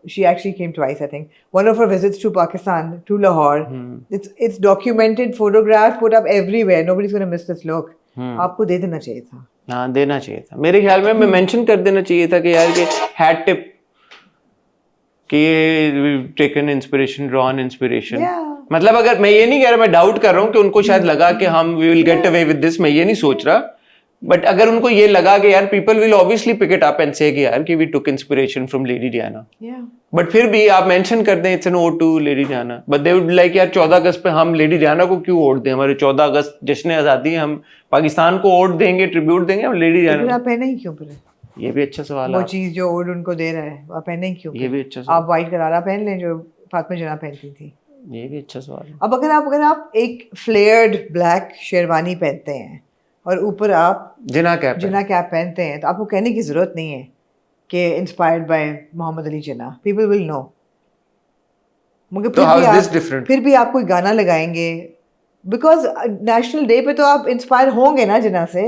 she actually came twice, I think. One of her visits to Pakistan, to Lahore. It's documented, photographed, put up everywhere. Nobody's going to miss this look. आपको दे देना चाहिए था। हाँ, देना चाहिए था। मेरे ख्याल में मैं मेंशन कर देना चाहिए था कि यार कि hat tip कि taken inspiration, drawn inspiration. Yeah. मतलब अगर मैं ये नहीं कह रहा, मैं डाउट कर रहा हूँ कि उनको शायद लगा कि हम we will get away with this, मैं ये नहीं सोच रहा, बट अगर उनको ये लगा कि यार people will obviously pick it up and say कि यार कि we took inspiration from Lady Diana, but फिर भी आप मेंशन कर दें it's an ode to Lady Diana, but they would like यार 14 अगस्त पे हम लेडी डियाना को क्यों ओड दें, हमारे 14 अगस्त जश्न आजादी है, हम पाकिस्तान को ओड देंगे, ट्रिब्यूट देंगे, हम लेडी डियाना। आप पहने ही क्यों फिर ये भी अच्छा सवाल वो है, चीज जो ओड उनको दे रहा है आप पहने ही क्यों? ये भी अच्छा सवाल, आप व्हाइट करारा पहन लें जो फातिमा जना पहनती थी। ये भी अच्छा सवाल है। अब अगर आप एक फ्लेयर्ड ब्लैक शेरवानी पहनते हैं और ऊपर आप जिना कैप पहनते हैं तो आपको कहने की जरूरत नहीं है कि inspired by Mohammad Ali Jinnah, people will know. मगर तो हाउ इज दिस डिफरेंट? फिर भी आप कोई गाना लगाएंगे बिकॉज नेशनल डे पे तो आप इंस्पायर होंगे ना जिन्ना से।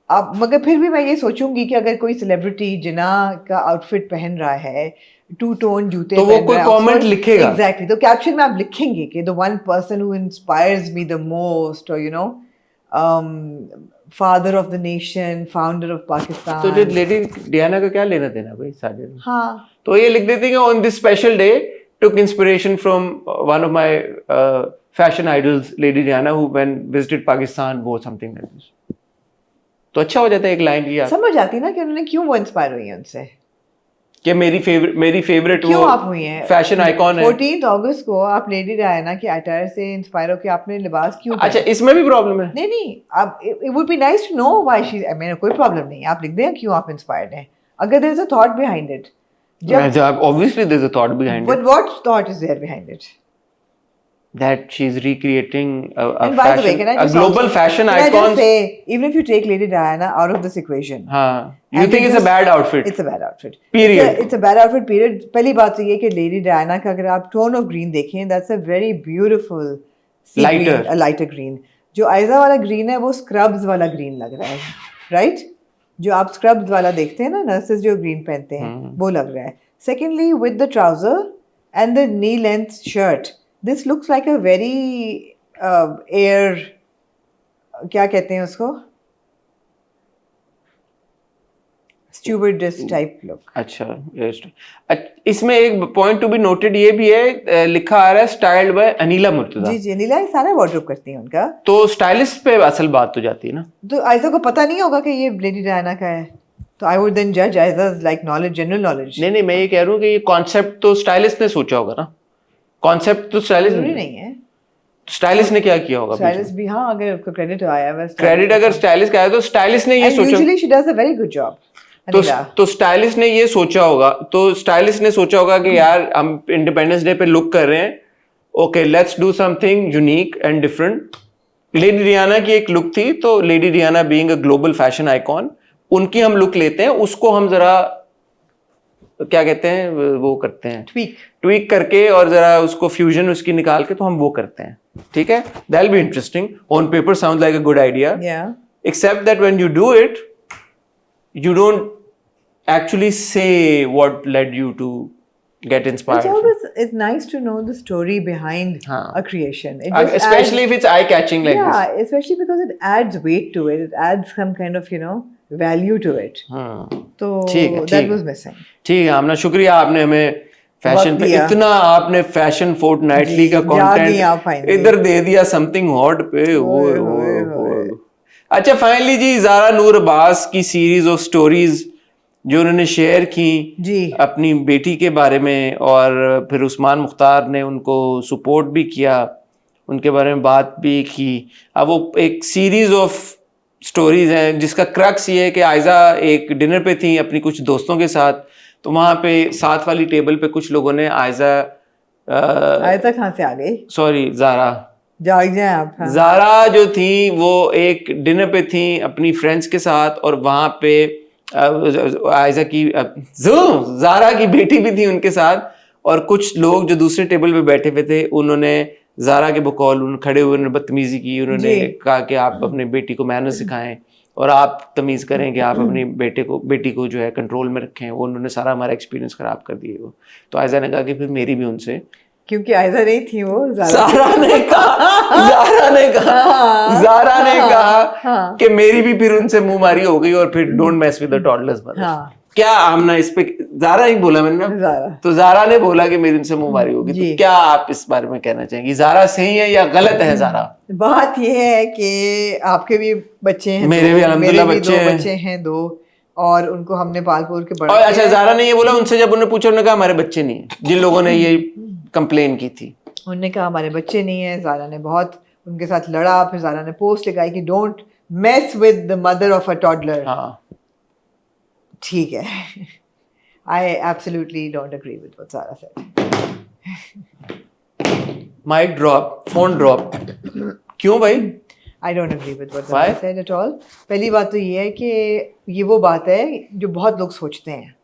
आप मगर फिर भी मैं ये सोचूंगी कि अगर कोई सेलिब्रिटी जिन्ना का आउटफिट पहन रहा है, टू टोन जूते तो वो कोई कमेंट लिखेगा, एग्जैक्टली, तो कैप्शन में आप लिखेंगे कि the one person who inspires me the most, और you know father of the nation, founder of Pakistan. तो जो लेडी डियाना का क्या लेना देना भाई सारे? हाँ, तो ये लिख देते हैं on this special day took inspiration from one of my fashion idols lady Diana who when visited Pakistan वो समथिंग लाइक दिस, तो अच्छा हो जाता है एक लाइन की, समझ आती ना कि उन्होंने क्यों वो इंस्पायर हुई है उनसे, कि मेरी फेवरेट क्यों वो आप हुई हैं फैशन आइकॉन है। 14 अगस्त को आप लेडी डायना के अटायर से इंस्पायर होकर आपने लिबास क्यों अच्छा, इसमें भी प्रॉब्लम है? नहीं, आप it would be nice to know why she, I mean कोई प्रॉब्लम नहीं, आप लिख दें क्यों आप इंस्पायर्ड हैं, अगर there is a thought behind it. Obviously there's a thought behind But it, what thought is there behind it? that she's recreating a And by the way, fashion, can I a just global also, fashion can I icon. just say, even if you take Lady Diana out of this equation, You and think it's a bad outfit? it's a bad outfit. Period. It's a bad outfit. Period. पहली बात तो ये कि Lady Diana का अगर आप tone of green देखें, that's a very beautiful sea Lighter. green, a lighter green. जो आयजा वाला green है वो scrubs वाला green लग रहा है, right? जो आप scrubs वाला देखते हैं ना, nurses जो green पहनते हैं, वो लग रहा है. Secondly, with the trouser and the knee-length shirt, this looks like a very air, क्या कहते हैं उसको, stewardess type look. अच्छा, इसमें एक पॉइंट टू बी नोटेड ये भी है, लिखा आ रहा है स्टाइल्ड बाय अनीला मुर्तजा। जी अनीला सारा वार्डरोब करती हैं उनका, तो स्टाइलिस्ट पे असल बात तो जाती है ना, तो आयजा को पता नहीं होगा कि ये लेडी डायना का है, तो आई वुड देन जज आयजा's like knowledge, general knowledge. नहीं, मैं ये कह रहा हूँ कि ये कॉन्सेप्ट तो स्टाइलिस्ट ने सोचा होगा ना, कॉन्सेप्ट तो स्टाइलिस्ट नहीं है, स्टाइलिस्ट ने क्या किया होगा? स्टाइलिस्ट भी, हाँ, अगर उसको क्रेडिट आया है, क्रेडिट अगर स्टाइलिस्ट का है तो स्टाइलिस्ट ने ये सोचा, usually she does a very good job. तो स्टाइलिस्ट ने ये सोचा होगा, तो स्टाइलिस्ट ने सोचा होगा कि यार हम इंडिपेंडेंस डे पे लुक कर रहे हैं, okay let's do something unique and different. Lady Diana की एक लुक थी, तो lady Diana being a global fashion icon, उनकी हम लुक लेते हैं, उसको हम जरा क्या कहते हैं वो करते हैं, ट्वीक करके, और जरा उसको फ्यूजन उसकी निकाल के तो हम वो करते हैं, ठीक है? That will be interesting, on paper sounds like a good idea, except that when you do it you don't actually say what led you to get inspired. It's nice to know the story behind a creation. Especially if it's eye-catching like this. Yeah, especially because it adds weight to it. It adds some kind of, value to it. So that was missing. ठीक है, आमना शुक्रिया, आपने हमें fashion पे इतना, आपने fashion fortnightly का content इधर दे दिया, समथिंग हॉट पे। अच्छा, फाइनली जी, ज़ारा नूर अब्बास की सीरीज ऑफ स्टोरीज जो उन्होंने शेयर की जी अपनी बेटी के बारे में, और फिर उस्मान मुख्तार ने उनको सपोर्ट भी किया, उनके बारे में बात भी की। अब वो एक सीरीज ऑफ स्टोरीज हैं जिसका क्रक्स ये है कि आयजा एक डिनर पे थी अपनी कुछ दोस्तों के साथ, तो वहाँ पे साथ वाली टेबल पे कुछ लोगों ने आयजा कहाँ से आ गई, सॉरी ज़ारा, जाग जाए आप। हाँ। ज़ारा जो थी वो एक डिनर पे थी अपनी फ्रेंड्स के साथ, और वहाँ पे आयजा की ज़ारा की बेटी भी थी उनके साथ, और कुछ लोग जो दूसरे टेबल पे बैठे हुए थे उन्होंने ज़ारा के बकौल खड़े हुए उन्होंने बदतमीजी की, उन्होंने कहा कि आप अपने बेटी को मैनर सिखाएं और आप तमीज़ करें कि आप अपनी बेटी को जो है कंट्रोल में रखें। वो उन्होंने सारा हमारा एक्सपीरियंस ख़राब कर दिए वो। तो आयजा ने कहा कि फिर मेरी भी उनसे, क्योंकि आयजा नहीं थी वो, ज़ारा ने कहा कि मेरी भी फिर उनसे मुंह मारी हो गई, और फिर don't mess with the toddlers. क्या आमना इस पे, जारा ही बोला मैंने ना, ज़ारा। तो जारा ने बोला कि मेरी उनसे मुंहमारी होगी, जी। तो क्या आप इस बारे में कहना चाहेंगी, जारा सही है या गलत है जारा? बात यह है कि आपके भी बच्चे हैं, मेरे भी अल्हम्दुलिल्लाह मेरे भी बच्चे दो हैं। बच्चे हैं, दो, और उनको हमने पाल पोल के बड़ा और किया अच्छा, है। जारा ने ये बोला उनसे, जब उन्होंने पूछा उन्होंने कहा हमारे बच्चे नहीं है, जिन लोगों ने ये कंप्लेन की थी। उन्होंने कहा हमारे बच्चे नहीं है। ज़ारा ने बहुत उनके साथ लड़ा, फिर ज़ारा ने पोस्ट लगाई कि don't mess with the mother of a toddler. हाँ, ठीक है, I absolutely don't agree with what Zara said. Mic drop, phone drop. क्यों भाई? I don't agree with what Why? Zara said at all. पहली बात तो ये है कि ये वो बात है जो बहुत लोग सोचते हैं,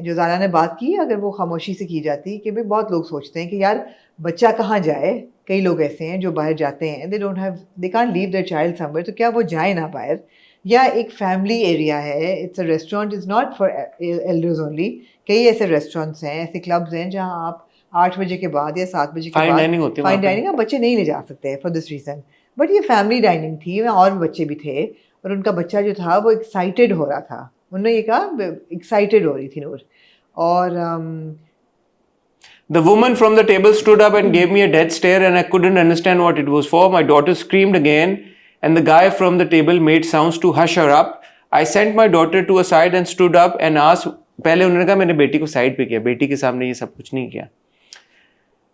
जो ज़ारा ने बात की, अगर वो खामोशी से की जाती, कि भाई बहुत लोग सोचते हैं कि यार बच्चा कहाँ जाए। कई लोग ऐसे हैं जो बाहर जाते हैं, they can't leave their child somewhere, तो क्या वो जाए ना बाहर? या एक फैमिली एरिया है, it's a restaurant, is not for elders only. कई ऐसे रेस्टोरेंट्स हैं, ऐसे क्लब्स हैं जहाँ आप 8 बजे के बाद या 7 बजे के Fine बाद dining होती है फाइन वहाँ पे। डाइनिंग, आप बच्चे नहीं ले जा सकते फॉर दिस रीज़न। बट ये फैमिली डाइनिंग थी, वहाँ और भी बच्चे भी थे, और उनका बच्चा जो था वो एक्साइटेड हो रहा था। उन्होंने ये कहा एक्साइटेड हो रही थी नूर, और The woman from the table stood up and gave me a dead stare, and I couldn't understand what it was for. My daughter screamed again, and the guy from the table made sounds to hush her up. I sent my daughter to a side and stood up and asked. पहले उन्होंने कहा मैंने बेटी को side पे किया, बेटी के सामने ये सब कुछ नहीं किया.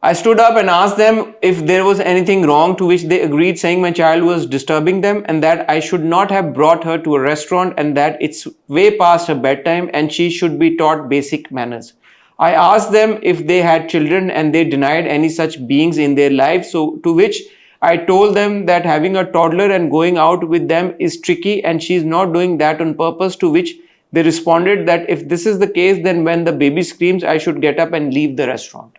I stood up and asked them if there was anything wrong, to which they agreed, saying my child was disturbing them and that I should not have brought her to a restaurant and that it's way past her bedtime and she should be taught basic manners. I asked them if they had children and they denied any such beings in their lives, so to which I told them that having a toddler and going out with them is tricky and she is not doing that on purpose, to which they responded that if this is the case, then when the baby screams, I should get up and leave the restaurant.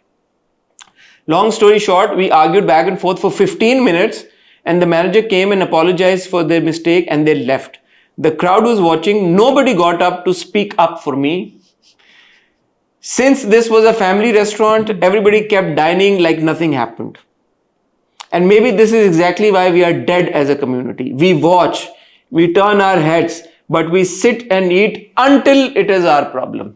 Long story short, we argued back and forth for 15 minutes and the manager came and apologized for their mistake and they left. The crowd was watching. Nobody got up to speak up for me. Since this was a family restaurant, everybody kept dining like nothing happened. And maybe this is exactly why we are dead as a community. We watch, we turn our heads, but we sit and eat until it is our problem.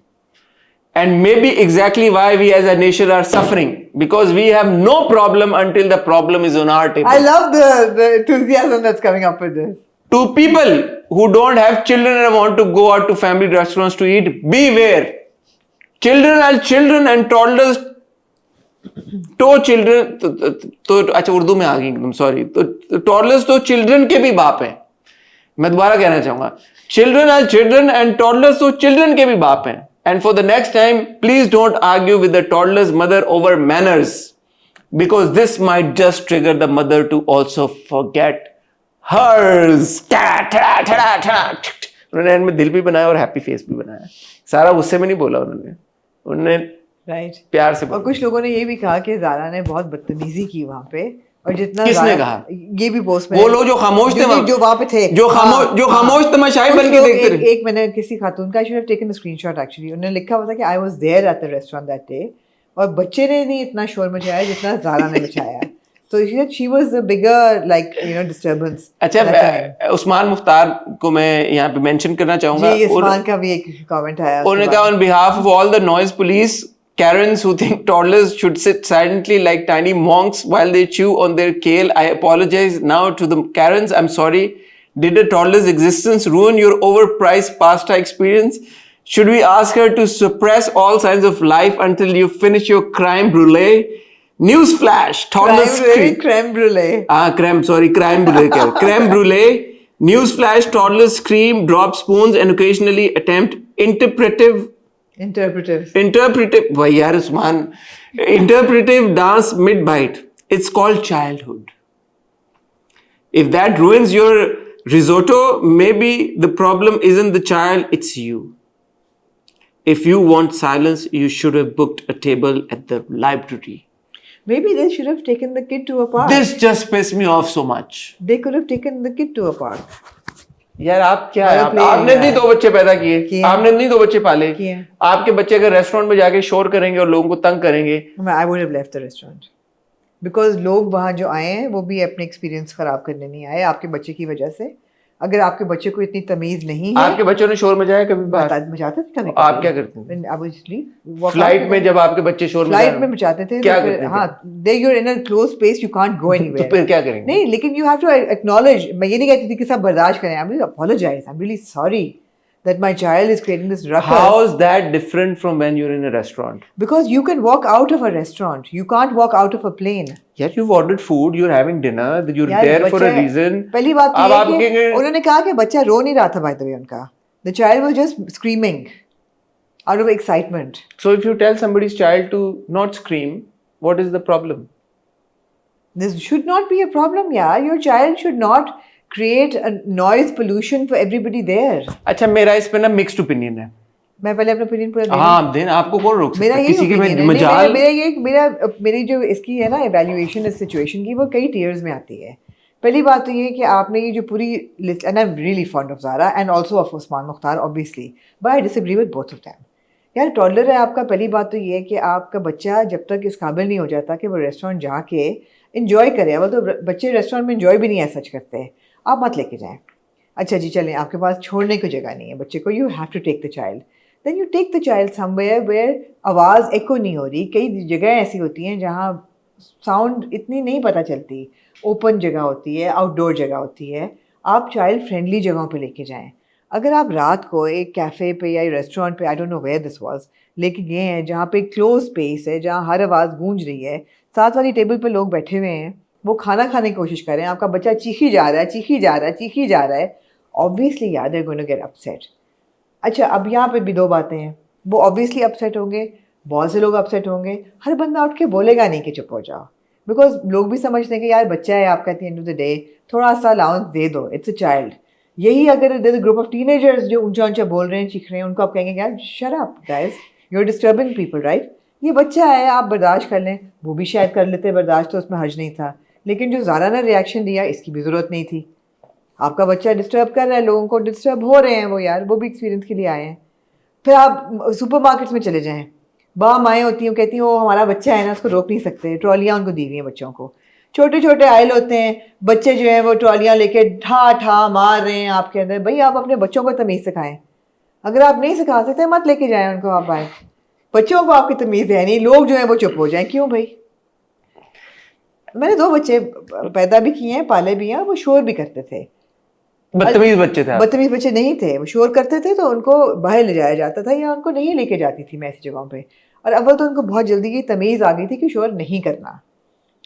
And maybe exactly why we as a nation are suffering, because we have no problem until the problem is on our table. I love the enthusiasm that's coming up with this. To people who don't have children and want to go out to family restaurants to eat, beware. Children are children and toddlers तो children तो अच्छा उर्दू में आ गई एकदम, sorry, तो toddlers तो children के भी बाप हैं. मैं दोबारा कहना चाहूंगा, children are children and toddlers तो children के भी बाप हैं. And for the next time, please don't argue with the toddler's mother over manners, because this might just trigger the mother to also forget hers. उन्होंने and में दिल भी बनाया और हैप्पी फेस भी बनाया. सारा गुस्से में नहीं बोला उन्होंने राइट, प्यार से और बोला. कुछ लोगों ने ये भी कहा कि ज़ारा ने बहुत बदतमीजी की वहाँ पे, और जितना किसने ज़ारा- कहा? ये भी पोस्ट में वो लोग जो खामोश थे जो वहाँ पे थे, जो खामोश तमाशाई बन के देखते रहे. एक मैंने किसी खातून का, I should have taken a screenshot actually, उन्होंने लिखा हुआ था कि I was there at the restaurant that day, और बच्चे ने नहीं इतना शोर मचाया जितना ज़ारा ने मचाया. तो she was the bigger like disturbance. अच्छा, उस्मान मुख्तार को मैं यहाँ पे मेंशन करना चाहूंगा. जी, उस्मान का भी एक कमेंट आया. उन्होंने कहा on behalf of all the noise police, Karens who think toddlers should sit silently like tiny monks while they chew on their kale, I apologize now to the Karens. I'm sorry. Did a toddler's existence ruin your overpriced pasta experience? Should we ask her to suppress all signs of life until you finish your crème brûlée? Newsflash, toddlers scream. crème brulee. Crème brûlée. Crème brûlée. Newsflash, toddlers scream, drop spoons, and occasionally attempt interpretive भाई यार Usman, interpretive dance mid-bite. It's called childhood. If that ruins your risotto, maybe the problem isn't the child, it's you. If you want silence, you should have booked a table at the library. Maybe they should have taken the kid to a park. This just pissed me off so much. They could have taken the kid to a park. यार आप क्या Well आप, played, आपने नहीं यार. 2 बच्चे पैदा किए, आपने नहीं 2 बच्चे पाले. किए. आपके बच्चे अगर रेस्टोरेंट में जाके शोर करेंगे और लोगों को तंग करेंगे, I would have left the restaurant. Because लोग वहाँ जो आए हैं वो भी अपने एक्सपीरियंस ख़राब करने नहीं आए आपके बच्चे की वजह से. अगर आपके बच्चे को इतनी तमीज नहीं है, आपके बच्चों ने शोर मचाया कभी बाहर? मचाते थे कभी, आप क्या करते थे? ऑब्वियसली फ्लाइट में जब आपके बच्चे शोर फ्लाइट में मचाते थे, क्या तो फिर करते थे? हाँ, they're in a close space, you can't go to anywhere. फिर क्या करेंगे? नहीं, लेकिन यू हैव टू एक्नॉलेज। मैं ये नहीं कहती थी कि सब बर्दाश्त करें, I am apologise, I am really sorry that my child is creating this ruckus. How is that different from when you're in a restaurant? Because you can walk out of a restaurant, you can't walk out of a plane. यार you've ordered food, you're having dinner, you're यार, there for a बच्चा- reason. पहली बात तो अब ये आप कि कहेंगे उन्होंने कहा कि बच्चा रो नहीं रहा था, by the way, उनका the child was just screaming out of excitement. so if you tell somebody's child to not scream, what is the problem? This should not be a problem, yeah. Your child should not create a noise pollution for everybody there. अच्छा, मेरा इस पे ना mixed opinion है। मैं पहले अपना opinion पूरा दे दूं? हाँ देन, आपको कौन रोक सकता मेरा है? यही किसी की opinion है। मजाल मेरी जो इसकी है ना इवैल्यूएशन इस सिचुएशन की, वो कई टीयर्स में आती है। पहली बात तो ये कि आपने ये जो पूरी list, and I am really fond of Zara and also of Usman Mukhtar obviously, but I disagree with both of them. यार टॉडलर है आपका, पहली बात तो ये है कि आपका बच्चा जब तक इस काबिल नहीं हो जाता कि वो रेस्टोरेंट जाके इंजॉय करे, वो तो बच्चे रेस्टोरेंट में इंजॉय भी नहीं है सच करते हैं, आप मत लेके जाएं। अच्छा जी चलें, आपके पास छोड़ने की जगह नहीं है बच्चे को, you have to take the child, then you take the child somewhere where आवाज़ एको नहीं हो रही। कई जगह ऐसी होती हैं जहाँ साउंड इतनी नहीं पता चलती, ओपन जगह होती है, आउटडोर जगह होती है, आप चाइल्ड फ्रेंडली जगहों पे लेके जाएं। अगर आप रात को एक कैफ़े पे या रेस्टोरेंट पे, I don't know where this was, लेके गए हैं जहाँ पे क्लोज स्पेस है, जहाँ हर आवाज़ गूंज रही है, साथ वाली टेबल पे लोग बैठे हुए हैं, वो खाना खाने की कोशिश कर रहे हैं, आपका बच्चा चीखी जा रहा है, चीखी जा रहा है, चीखी जा रहा है, ऑब्वियसली यार they are going to get upset. अच्छा, अब यहाँ पे भी दो बातें हैं, वो ऑब्वियसली अपसेट होंगे, बहुत से लोग अपसेट होंगे, हर बंदा उठ के बोलेगा नहीं कि चुप हो जाओ, बिकॉज लोग भी समझते हैं कि यार बच्चा है आपका, eight the end of the day थोड़ा सा अलाउंस दे दो, इट्स अ चाइल्ड। यही अगर there is a group of teenagers जो ऊंचा ऊंचा बोल रहे हैं, चीख रहे हैं, उनको आप कहेंगे यार shut up guys, you are disturbing people, right? ये बच्चा है, आप बर्दाश्त कर लें, वो भी शायद कर लेते बर्दाश्त, तो उसमें हर्ज नहीं था, लेकिन जो ज़ारा ने रिएक्शन दिया इसकी भी ज़रूरत नहीं थी। आपका बच्चा डिस्टर्ब कर रहा है, लोगों को डिस्टर्ब हो रहे हैं वो, यार वो भी एक्सपीरियंस के लिए आए हैं। फिर आप सुपरमार्केट्स में चले जाएं, माएँ होती हैं, कहती हैं वो हमारा बच्चा है ना, उसको रोक नहीं सकते, ट्रॉलियाँ उनको दी हुई हैं बच्चों को, छोटे छोटे आयल होते हैं, बच्चे जो हैं वो ट्रॉलियाँ लेके ठा ठा मार रहे हैं आपके अंदर। भाई आप अपने बच्चों को तमीज़ सिखाएं, अगर आप नहीं सिखा सकते मत लेके जाएं उनको, आप आए, बच्चों को आपकी तमीज़ है नहीं, लोग जो हैं वो चुप हो जाएं, क्यों भाई? मैंने 2 बच्चे पैदा भी किए हैं, पाले भी हैं, वो शोर भी करते थे, बदतमीज बच्चे थे। बदतमीज बच्चे नहीं थे, वो शोर करते थे तो उनको बाहर ले जाया जाता था या उनको नहीं लेके जाती थी मैं ऐसी जगहों पे। और अव्वल तो उनको बहुत जल्दी ये तमीज़ आ गई थी कि शोर नहीं करना।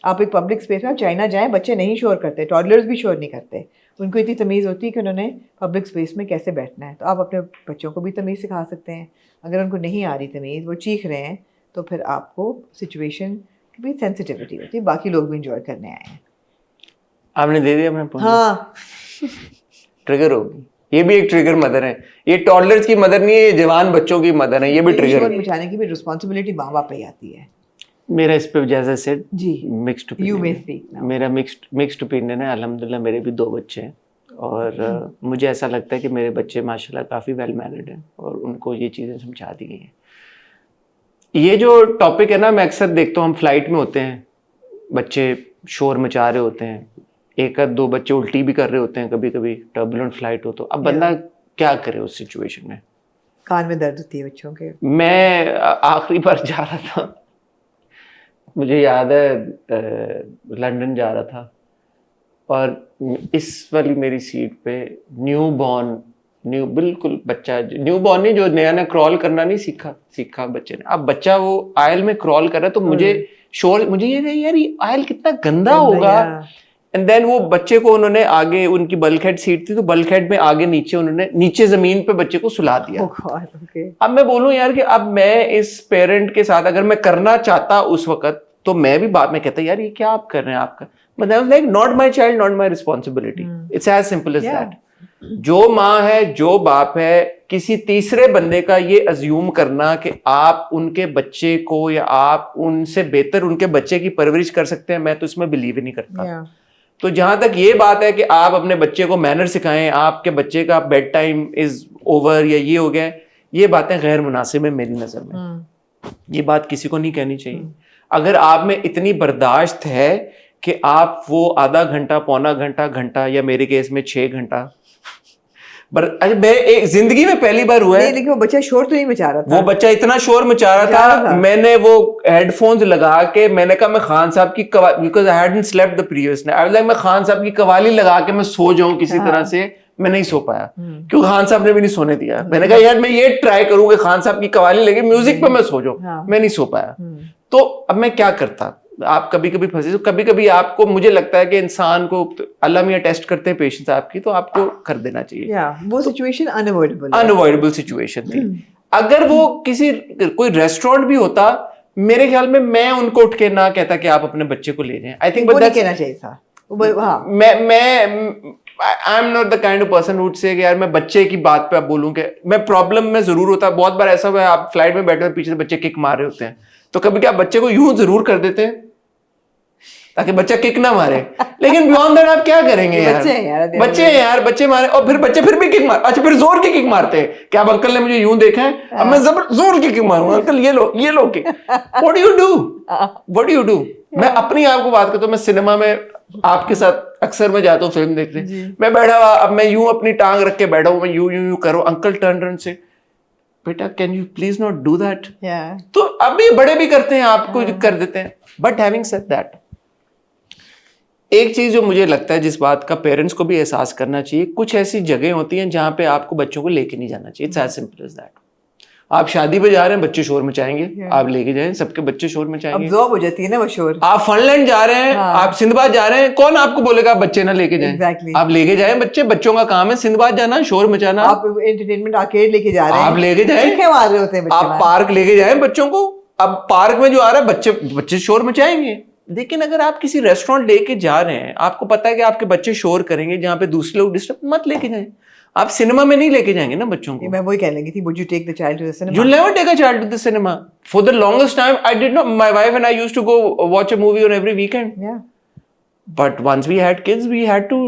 आप एक पब्लिक स्पेस में, आप चाइना जाएं, बच्चे नहीं शोर करते, टॉडलर्स भी शोर नहीं करते, उनको इतनी तमीज़ होती है कि उन्होंने पब्लिक स्पेस में कैसे बैठना है। तो आप अपने बच्चों को भी तमीज़ सिखा सकते हैं। अगर उनको नहीं आ रही तमीज़, वो चीख रहे हैं, तो फिर आपको सिचुएशन की भी सेंसिटिविटी होती है, बाकी लोग भी इंजॉय करने आए हैं। आपने दे दिया मैं हाँ, ट्रिगर होगी, ये भी एक ट्रिगर मदर है, ये टॉडलर्स की मदर नहीं है, ये जवान बच्चों की मदर है, ये भी ट्रिगर शोर है। मचाने की भी रिस्पॉन्सिबिलिटी माँ बाप पे ही आती है। मेरा इस पे जैसा सेड जी, mixed You may opinion, speak now. मेरा मिक्स्ड ओपिनियन है। अल्हम्दुलिल्लाह मेरे भी 2 बच्चे हैं और मुझे ऐसा लगता है कि मेरे बच्चे माशाल्लाह काफ़ी वेल मैनर्ड हैं और उनको ये चीज़ें समझा दी गई हैं। ये जो टॉपिक है ना, मैं अक्सर देखता हूँ, हम फ्लाइट में होते हैं, बच्चे शोर मचा रहे होते हैं, 1-2 बच्चे उल्टी भी कर रहे होते हैं, कभी कभी टर्बुलेंट फ्लाइट हो तो। अब बंदा क्या करे उस सिचुएशन में? कान में दर्द होती है बच्चों के। मैं आखिरी बार जा रहा था, मुझे याद है लंदन जा रहा था और इस वाली मेरी सीट पे बिल्कुल बच्चा, न्यू बॉर्न नहीं, जो नया क्रॉल करना नहीं सीखा बच्चे ने। अब बच्चा वो आयल में क्रॉल कर रहा है तो मुझे ये नहीं यार, ये आयल कितना गंदा होगा। एंड देन वो बच्चे को उन्होंने आगे, उनकी बल्कहेड सीट थी तो बल्कहेड में आगे नीचे जमीन पे बच्चे को सुला दिया। अब मैं बोलूं यार कि अब मैं इस पेरेंट के साथ अगर मैं करना चाहता उस वक्त, तो मैं भी बाद में कहता यार ये क्या आप कर रहे हैं आपका, but I was like not my child, not my responsibility, it's as simple as that. जो माँ है, जो बाप है, किसी तीसरे बंदे का ये अज्यूम करना कि आप उनके बच्चे को या आप उनसे बेहतर उनके बच्चे की परवरिश कर सकते हैं, मैं तो इसमें बिलीव ही नहीं करता। तो जहां तक ये बात है कि आप अपने बच्चे को मैनर सिखाएं, आपके बच्चे का बेड टाइम इज ओवर या ये हो गया, ये बातें गैर मुनासिब है मेरी नजर में। ये बात किसी को नहीं कहनी चाहिए। अगर आप में इतनी बर्दाश्त है कि आप वो आधा घंटा, पौना घंटा, या मेरे केस में 6 घंटा एक जिंदगी में पहली बार हुआ है। नहीं, लेकिन वो बच्चा शोर तो नहीं मचा रहा था। वो बच्चा इतना शोर मचा रहा था, मैंने वो हेडफोन्स लगा के मैंने कहा मैं खान साहब की because I hadn't slept the previous night, I was like मैं खान साहब की कवाली लगा के मैं सो जाऊं किसी तरह से, मैं नहीं सो पाया क्योंकि खान साहब ने भी नहीं सोने दिया। मैंने कहा यार मैं ये ट्राई करूंगा खान साहब की कवाली लगे म्यूजिक पे मैं सो जाऊं, मैं नहीं सो पाया। तो अब मैं क्या करता, आप कभी कभी फंसे, तो कभी कभी आपको, मुझे लगता है कि इंसान को अल्लाह मियां टेस्ट करते हैं पेशेंस आपकी, तो आपको कर देना चाहिए। वो सिचुएशन अनअवॉइडेबल सिचुएशन थी। अगर वो किसी कोई रेस्टोरेंट भी होता, मेरे ख्याल में मैं उनको उठ के ना कहता कि आप अपने बच्चे को ले जाएं। आई थिंक वो नहीं कहना चाहिए था। I am not the kind of person would say कि यार मैं बच्चे की बात पे अब बोलूं कि मैं प्रॉब्लम में जरूर होता। बहुत बार ऐसा हुआ है, आप फ्लाइट में बैठे हो, पीछे से बच्चे किक मार रहे होते हैं, तो कभी क्या बच्चे को यूं जरूर कर देते हैं ताकि बच्चा किक ना मारे, लेकिन बियॉन्ड दैट आप क्या करेंगे यार? बच्चे हैं यार, बच्चे मारे और फिर बच्चे फिर भी किक मार, अच्छा फिर जोर की किक मारते हैं कि आप अंकल ने मुझे यूं देखा है, अब मैं जोर की किक मारूंगा, अंकल ये लो kick. What do you do? मैं अपनी आपको बात करता हूँ, मैं सिनेमा में आपके साथ अक्सर मैं जाता हूँ फिल्म देखने, मैं बैठा हुआ, अब मैं यूं अपनी टांग रख के बैठा हूँ, मैं यूं करो, अंकल टर्न से बेटा can you please not do that. तो अभी बड़े भी करते हैं, आपको कर देते हैं। बट हैविंग सेड दैट, एक चीज जो मुझे लगता है जिस बात का पेरेंट्स को भी एहसास करना चाहिए, कुछ ऐसी जगह होती हैं जहां पे आपको बच्चों को लेके नहीं जाना चाहिए। It's as simple as that. आप शादी पे जा रहे हैं, बच्चे शोर मचाएंगे, आप लेके जाएं, सबके बच्चे शोर मचाएंगे, अब्जॉर्ब हो जाती है ना वो शोर। आप फनलैंड जा रहे हैं, आप सिंधबाद जा रहे हैं, कौन आपको बोलेगा आप बच्चे ना लेके जाएं? आप लेके जाएं बच्चे, बच्चों का काम है सिंधबाद जाना, शोर मचाना। आप एंटरटेनमेंट आर्केड लेके जा रहे हैं, आप लेके जाएं, मार रहे होते हैं बच्चे, आप पार्क लेके जाएं बच्चों को। अब पार्क में जो आ रहा है बच्चे शोर मचाएंगे, लेकिन अगर आप किसी रेस्टोरेंट लेके जा रहे हैं, आपको पता है कि आपके बच्चे शोर करेंगे जहां पे दूसरे लोग डिस्टर्ब, मत लेके जाएं। आप सिनेमा में नहीं लेके जाएंगे ना बच्चों को। मैं वही कह लगी थी, would you take the child to the cinema? You'll never take a child to the cinema. For the longest time, I did not. My wife and I used to go watch a movie on every weekend. Yeah. But once we had kids, we had to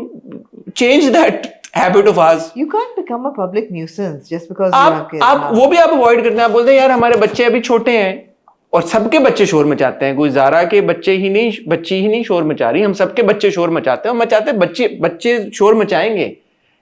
change that habit of ours. You can't become a public nuisance just because you have kids. आप वो भी आप avoid करते हैं। आप बोलते हैं यार हमारे बच्चे अभी छोटे हैं, और सबके बच्चे शोर मचाते हैं, कोई ज़ारा के बच्ची ही नहीं शोर मचा रही, हम सबके बच्चे शोर मचाते हैं, और मचाते बच्चे शोर मचाएंगे।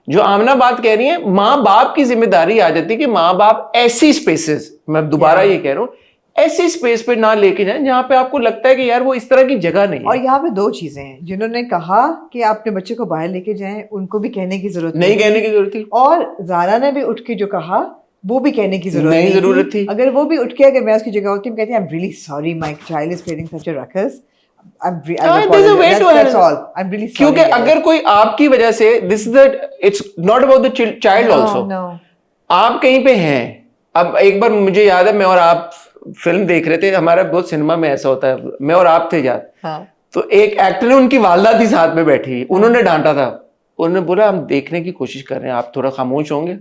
जो आमना बात कह रही है, माँ बाप की जिम्मेदारी आ जाती है कि माँ बाप ऐसी स्पेसेस, मैं दोबारा ये कह रहा हूँ, ऐसी स्पेस पे ना लेके जाएं जहां पे आपको लगता है कि यार वो इस तरह की जगह नहीं है। और यहाँ पे दो चीजें हैं, जिन्होंने कहा कि आप अपने बच्चे को बाहर लेके जाएं, उनको भी कहने की जरूरत नहीं कहने की जरूरत थी, और ज़ारा ने भी उठ के जो कहा वो भी कहने की जरूरत थी। अगर वो भी उठ के, अगर मैं उसकी जगह होती, कहती आई am really sorry my child is creating such a ruckus, क्योंकि अगर कोई आपकी वजह से, this is it's not about the child also, आप कहीं पे हैं। अब एक बार मुझे याद है, मैं और आप फिल्म देख रहे थे, हमारा बहुत सिनेमा में ऐसा होता है, मैं और आप थे याद, तो एक एक्टर ने, उनकी वालदा थी साथ में बैठी, उन्होंने डांटा था, उन्होंने बोला हम देखने की कोशिश कर रहे हैं, आप थोड़ा खामोश होंगे।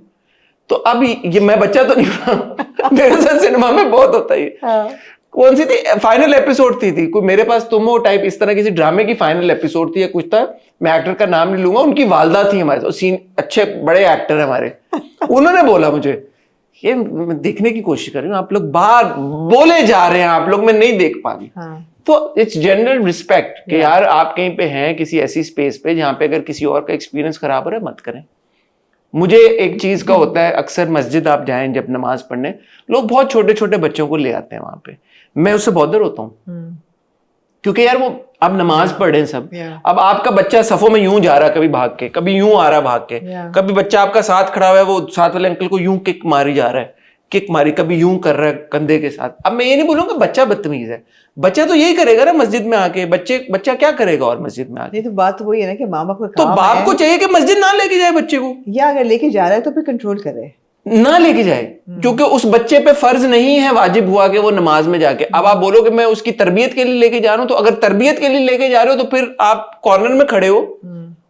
तो अब ये मैं बच्चा तो नहीं रहा, मेरे साथ सिनेमा में बहुत होता है। कौन सी थी फाइनल एपिसोड थी कोई मेरे पास तुम हो टाइप, इस तरह किसी ड्रामे की फाइनल एपिसोड थी या कुछ था, मैं एक्टर का नाम नहीं लूंगा, उनकी वालदा थी हमारे साथ, सीन अच्छे बड़े एक्टर है हमारे। उन्होंने बोला मुझे, ये मैं देखने की कोशिश कर रही हूँ, आप लोग बाहर बोले जा रहे हैं, आप लोग मैं नहीं देख पा रही। तो इट्स जनरल रिस्पेक्ट कि यार आप कहीं पे हैं किसी ऐसी स्पेस पे जहां पे अगर किसी और का एक्सपीरियंस खराब हो रहा है, मत करें। मुझे एक चीज का होता है, अक्सर मस्जिद आप जाएं जब नमाज पढ़ने, लोग बहुत छोटे छोटे बच्चों को ले आते हैं वहां पे, मैं उससे बॉदर होता हूँ, क्योंकि यार वो अब नमाज पढ़े सब, अब आपका बच्चा सफों में यूं जा रहा है, कभी भाग के, कभी यूं आ रहा भाग के, कभी बच्चा आपका साथ खड़ा हुआ है, वो साथ वाले अंकल को यूं किक मारी जा रहा है, किक मारी, कभी यूं कर रहा है कंधे के साथ। अब मैं ये नहीं बोलूंगा बच्चा बदतमीज है, बच्चा तो यही करेगा ना मस्जिद में आके, बच्चा क्या करेगा और मस्जिद में आके। तो बात वही है ना कि माँ बाप को तो बाप को चाहिए कि मस्जिद ना लेके जाए बच्चे को, या अगर लेके जा रहा है तो फिर कंट्रोल करे, ना लेके जाए, क्योंकि उस बच्चे पे फर्ज नहीं है वाजिब हुआ कि वो नमाज में जाके। अब आप बोलो कि मैं उसकी तरबियत के लिए लेके जा रहा हूं, तो अगर तरबियत के लिए लेके जा रहे हो तो फिर आप कॉर्नर में खड़े हो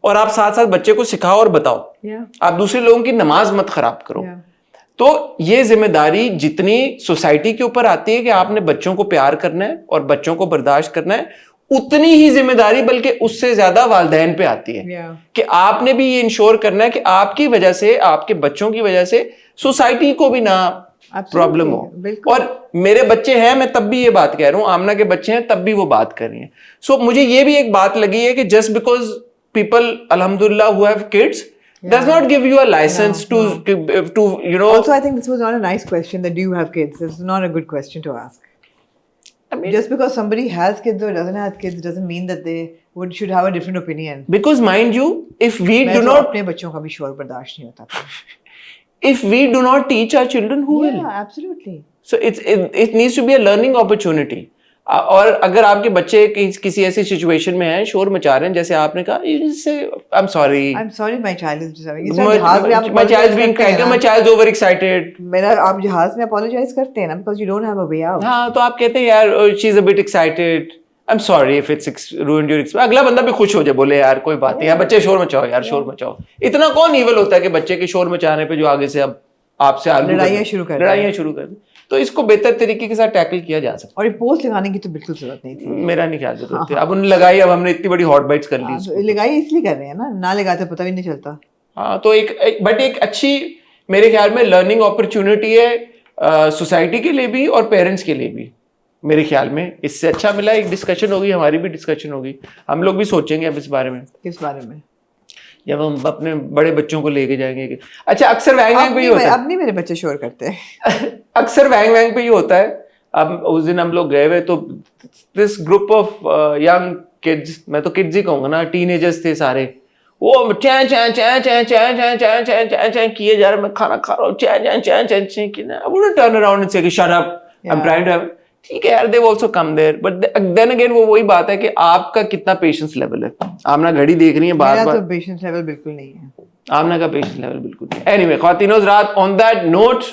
और आप साथ साथ बच्चे को सिखाओ और बताओ, आप दूसरे लोगों की नमाज मत खराब करो। तो ये जिम्मेदारी जितनी सोसाइटी के ऊपर आती है कि आपने बच्चों को प्यार करना है और बच्चों को बर्दाश्त करना है, उतनी ही जिम्मेदारी बल्कि उससे ज्यादा वालिदैन पे आती है कि आपने भी ये इंश्योर करना है कि आपकी वजह से, आपके बच्चों की वजह से सोसाइटी को भी ना प्रॉब्लम हो। और मेरे बच्चे हैं, मैं तब भी ये बात कह रहा हूं, आमना के बच्चे हैं तब भी वो बात कर रही हैं। सो मुझे ये भी एक बात लगी है कि जस्ट बिकॉज पीपल अल्हम्दुलिल्लाह who have kids, does not give you a license to you know. Also, I think this was not a nice question that do you have kids? This is not a good question to ask. I mean, Just because somebody has kids or doesn't have kids doesn't mean that they should have a different opinion. because mind you, if we मैं do तो not अपने बच्चों का भी शोर बर्दाश्त नहीं होता। if we do not teach our children, who will? Yeah, absolutely. So it needs to be a learning opportunity. और अगर आपके बच्चे किसी ऐसी सिचुएशन में हैं, शोर मचा रहे हैं, जैसे आपने कहा, इससे I'm sorry. I'm sorry, my child is just having. My child's being cranky. My child's overexcited. मेरा आप जहाज में apologize करते हैं ना because you don't have a way out. हाँ, तो आप कहते हैं यार she's a bit excited. I'm sorry if it's ruined your experience. अगला बंदा भी खुश हो जाए, बोले यार कोई बात नहीं, यार बच्चे शोर मचाओ, यार शोर मचाओ। इतना कौन evil होता है कि बच्चे के शोर मचाने पे जो आगे से अब आपसे लड़ाइयाँ शुरू कर दें। तो इसको बेहतर तरीके के साथ टैकल किया जा सकता और ये पोस्ट लगाने की तो बिल्कुल जरूरत नहीं थी। है। मेरा नहीं ख्याल जरूरत है। अब उन्होंने लगाई, अब हमने इतनी बड़ी हॉट बाइट्स कर ली इसको। लगाई इसलिए कर रहे हैं ना लगाते पता भी नहीं चलता। हाँ, तो एक अच्छी मेरे ख्याल में लर्निंग अपॉर्चुनिटी है सोसाइटी के लिए भी और पेरेंट्स के लिए भी। मेरे ख्याल में इससे अच्छा मिला, एक डिस्कशन होगी, हमारी भी डिस्कशन होगी, हम लोग भी सोचेंगे अब इस बारे में। किस बारे में? जब हम अपने बड़े बच्चों को लेके जाएंगे। अच्छा, अक्सर वैंग वैंग पे ही होता है। अब नहीं मेरे बच्चे शोर करते हैं। अक्सर वैंग वैंग पे ही होता है। अब उस दिन हम लोग गए हुए तो this group of young kids, मैं तो किड्स ही कहूंगा ना, टीनेजर्स थे सारे, वो चैं चैं चैं चैं चैं चैं चैं चैं चैं चैं किए जा रहे, मैं खाना खा रहा हूँ, चैं चैं चैं चैं चैं किए ना। I wouldn't turn around and say shut up, I'm trying to have, ठीक है यार, they also come there, but then again वो वही बात है कि आपका कितना पेशेंस लेवल है। आमना घड़ी देख रही है बार बार, मेरा तो पेशेंस लेवल बिल्कुल नहीं है। आमना का पेशेंस लेवल बिल्कुल नहीं। एनीवे ख्वातीनों रात, ऑन दैट नोट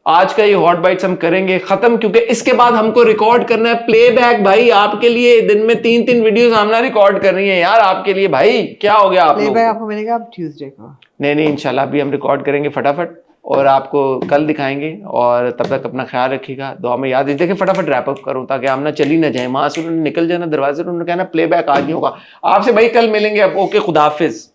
आज का ये हॉट बाइट्स हम करेंगे खत्म, क्योंकि इसके बाद हमको रिकॉर्ड करना है प्लेबैक। भाई आपके लिए दिन में 3-3 वीडियोस आमना रिकॉर्ड कर रही है यार, आपके लिए। भाई क्या हो गया आप लोगों को? प्लेबैक आपको मिलेगा अब ट्यूसडे को। नहीं इंशाल्लाह अभी हम रिकॉर्ड करेंगे फटाफट और आपको कल दिखाएंगे। और तब तक अपना ख्याल रखिएगा, दुआ में याद रखिए। फटाफट रैप अप करूं ताकि आमना चली ना जाए, वहां से उन्होंने निकल जाना दरवाजे, उन्होंने कहना प्लेबैक आज नहीं होगा। आपसे भाई कल मिलेंगे। अब ओके, खुदा हाफिज।